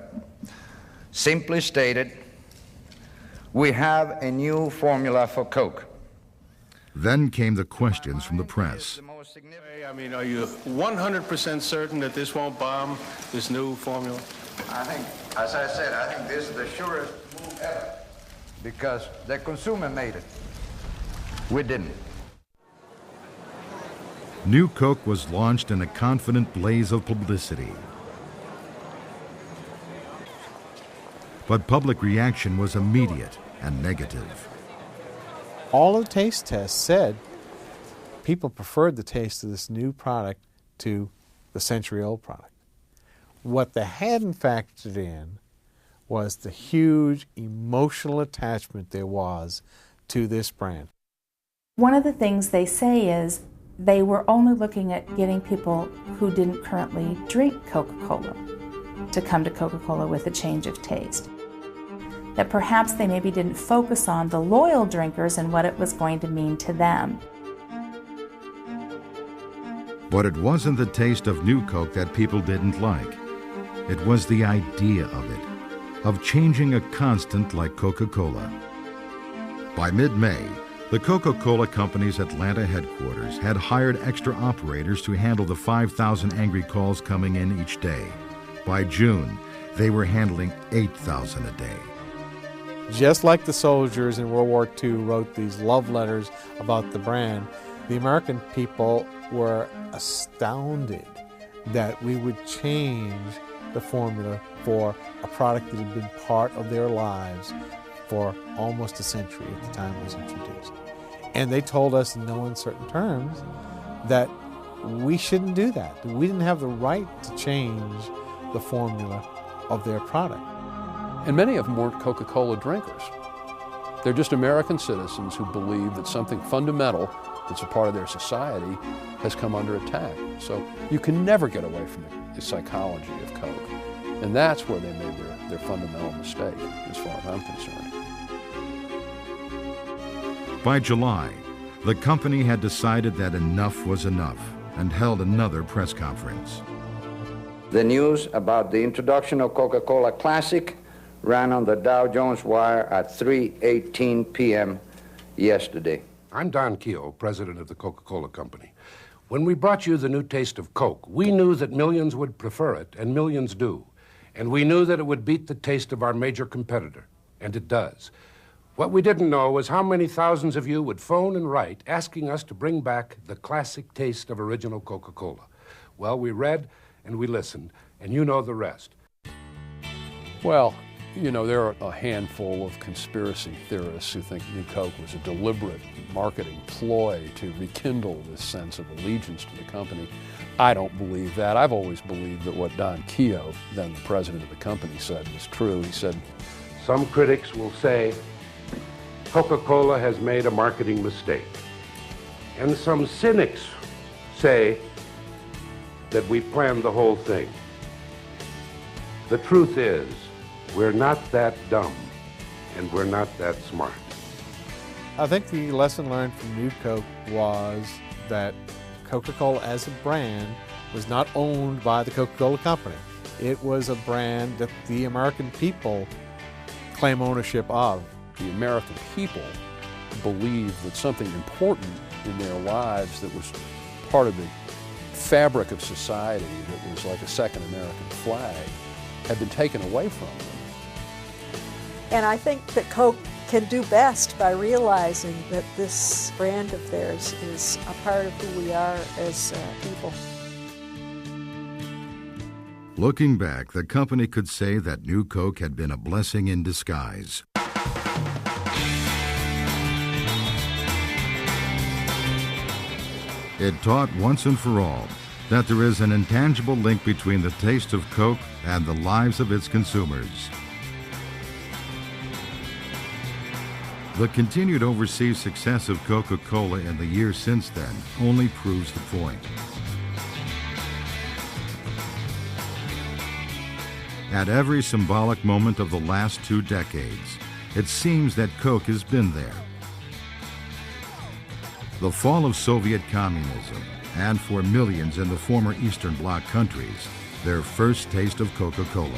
Simply stated, we have a new formula for Coke. Then came the questions from the press. I mean, are you 100% certain that this won't bomb, this new formula? I think, as I said, I think this is the surest move ever, because the consumer made it. We didn't. New Coke was launched in a confident blaze of publicity. But public reaction was immediate and negative. All of the taste tests said people preferred the taste of this new product to the century-old product. What they hadn't factored in was the huge emotional attachment there was to this brand. One of the things they say is they were only looking at getting people who didn't currently drink Coca-Cola to come to Coca-Cola with a change of taste. That perhaps they maybe didn't focus on the loyal drinkers and what it was going to mean to them. But it wasn't the taste of New Coke that people didn't like. It was the idea of it, of changing a constant like Coca-Cola. By mid-May, the Coca-Cola Company's Atlanta headquarters had hired extra operators to handle the 5,000 angry calls coming in each day. By June, they were handling 8,000 a day. Just like the soldiers in World War II wrote these love letters about the brand, the American people were astounded that we would change the formula for a product that had been part of their lives for almost a century at the time it was introduced. And they told us in no uncertain terms that we shouldn't do that. We didn't have the right to change the formula of their product. And many of them weren't Coca-Cola drinkers. They're just American citizens who believe that something fundamental that's a part of their society has come under attack. So you can never get away from the psychology of Coke. And that's where they made their fundamental mistake, as far as I'm concerned. By July, the company had decided that enough was enough and held another press conference. The news about the introduction of Coca-Cola Classic ran on the Dow Jones Wire at 3:18 p.m. yesterday. I'm Don Keogh, president of the Coca-Cola Company. When we brought you the new taste of Coke, we knew that millions would prefer it, and millions do. And we knew that it would beat the taste of our major competitor, and it does. What we didn't know was how many thousands of you would phone and write asking us to bring back the classic taste of original Coca-Cola. Well, we read and we listened, and you know the rest. Well, you know, there are a handful of conspiracy theorists who think New Coke was a deliberate marketing ploy to rekindle this sense of allegiance to the company. I don't believe that. I've always believed that what Don Keogh, then the president of the company, said was true. He said, some critics will say Coca-Cola has made a marketing mistake. And some cynics say that we planned the whole thing. The truth is, we're not that dumb, and we're not that smart. I think the lesson learned from New Coke was that Coca-Cola as a brand was not owned by the Coca-Cola Company. It was a brand that the American people claim ownership of. The American people believed that something important in their lives that was part of the fabric of society, that was like a second American flag, had been taken away from them. And I think that Coke can do best by realizing that this brand of theirs is a part of who we are as people. Looking back, the company could say that New Coke had been a blessing in disguise. It taught once and for all that there is an intangible link between the taste of Coke and the lives of its consumers. The continued overseas success of Coca-Cola in the years since then only proves the point. At every symbolic moment of the last 2 decades, it seems that Coke has been there. The fall of Soviet communism, and for millions in the former Eastern Bloc countries, their first taste of Coca-Cola.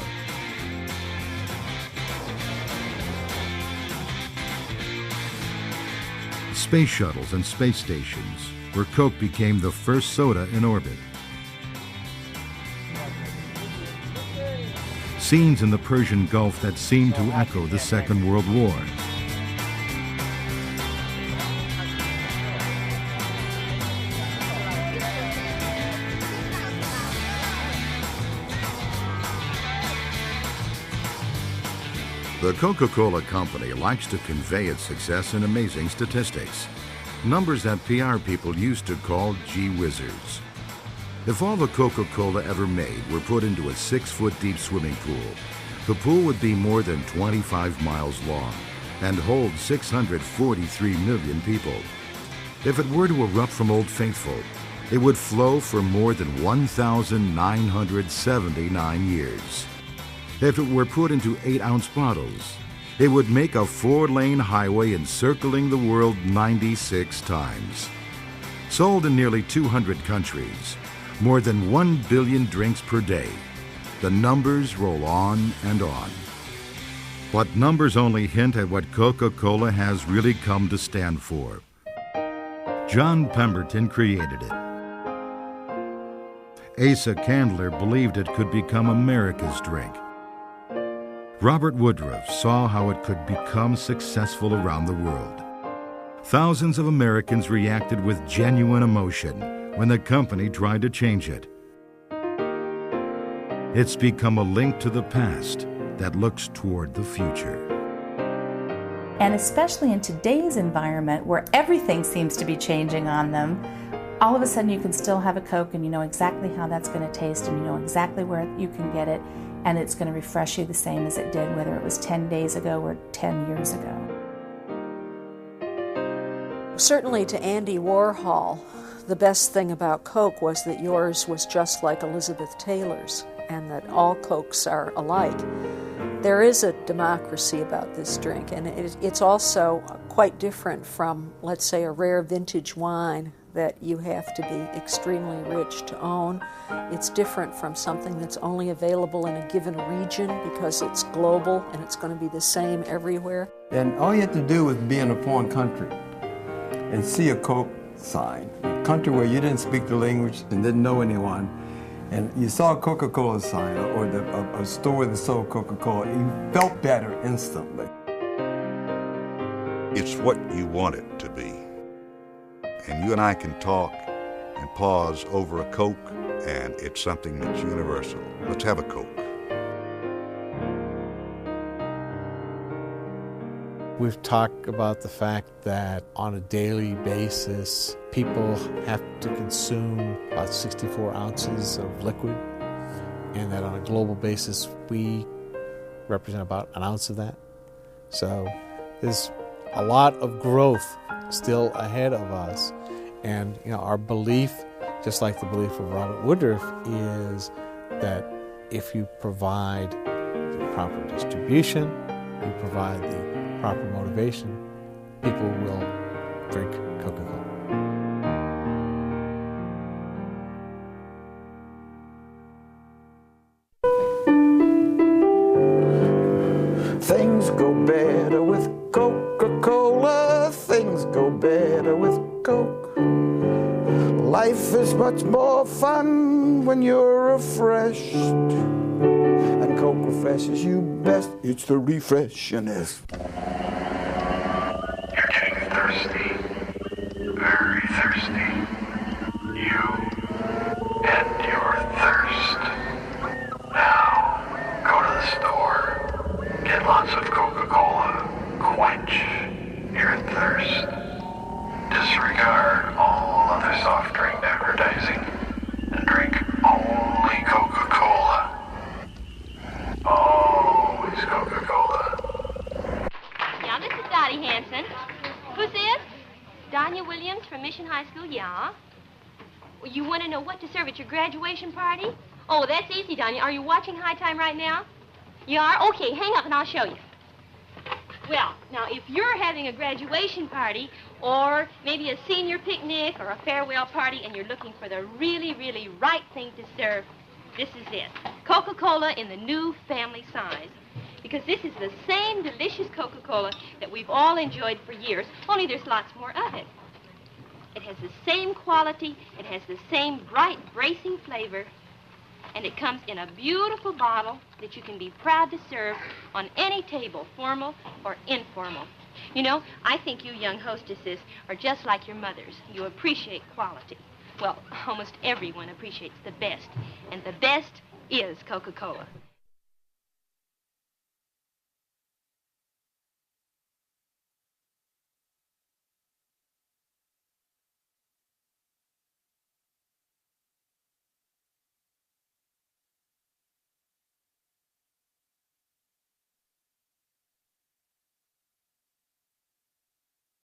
Space shuttles and space stations, where Coke became the first soda in orbit. Scenes in the Persian Gulf that seemed to echo the Second World War. The Coca-Cola Company likes to convey its success in amazing statistics, numbers that PR people used to call gee whizzers. If all the Coca-Cola ever made were put into a 6-foot-deep swimming pool, the pool would be more than 25 miles long and hold 643 million people. If it were to erupt from Old Faithful, it would flow for more than 1,979 years. If it were put into 8-ounce bottles, it would make a 4-lane highway encircling the world 96 times. Sold in nearly 200 countries, more than 1 billion drinks per day. The numbers roll on and on. But numbers only hint at what Coca-Cola has really come to stand for. John Pemberton created it. Asa Candler believed it could become America's drink. Robert Woodruff saw how it could become successful around the world. Thousands of Americans reacted with genuine emotion when the company tried to change it. It's become a link to the past that looks toward the future. And especially in today's environment where everything seems to be changing on them, all of a sudden you can still have a Coke and you know exactly how that's going to taste and you know exactly where you can get it, and it's going to refresh you the same as it did whether it was 10 days ago or 10 years ago. Certainly to Andy Warhol, the best thing about Coke was that yours was just like Elizabeth Taylor's and that all Cokes are alike. There is a democracy about this drink, and it's also quite different from, let's say, a rare vintage wine that you have to be extremely rich to own. It's different from something that's only available in a given region because it's global and it's going to be the same everywhere. And all you have to do is be in a foreign country and see a Coke sign, a country where you didn't speak the language and didn't know anyone, and you saw a Coca-Cola sign or a store that sold Coca-Cola, you felt better instantly. It's what you want it to be. And you and I can talk and pause over a Coke, and it's something that's universal. Let's have a Coke. We've talked about the fact that on a daily basis, people have to consume about 64 ounces of liquid, and that on a global basis, we represent about an ounce of that. So there's a lot of growth still ahead of us. And our belief, just like the belief of Robert Woodruff, is that if you provide the proper distribution, you provide the proper motivation, people will drink Coca-Cola. Things go better with Coca-Cola. Things go better with Coke. Life is much more fun when you're refreshed. And Coke refreshes you best. It's the refreshingest. You're getting thirsty. Very thirsty. You and your thirst. Now, go to the store. Get lots of Coca-Cola. Quench your thirst. Disregard all other soft drink advertising and drink only Coca-Cola. Always Coca-Cola. Yeah, this is Dottie Hanson. Who's this? Danya Williams from Mission High School, yeah. You want to know what to serve at your graduation party? Oh, that's easy, Danya. Are you watching High Time right now? You are? Okay, hang up and I'll show you. Well, now, if you're having a graduation party or maybe a senior picnic or a farewell party and you're looking for the really, really right thing to serve, this is it. Coca-Cola in the new family size. Because this is the same delicious Coca-Cola that we've all enjoyed for years, only there's lots more of it. It has the same quality, it has the same bright, bracing flavor, and it comes in a beautiful bottle that you can be proud to serve on any table, formal or informal. You know, I think you young hostesses are just like your mothers. You appreciate quality. Well, almost everyone appreciates the best, and the best is Coca-Cola.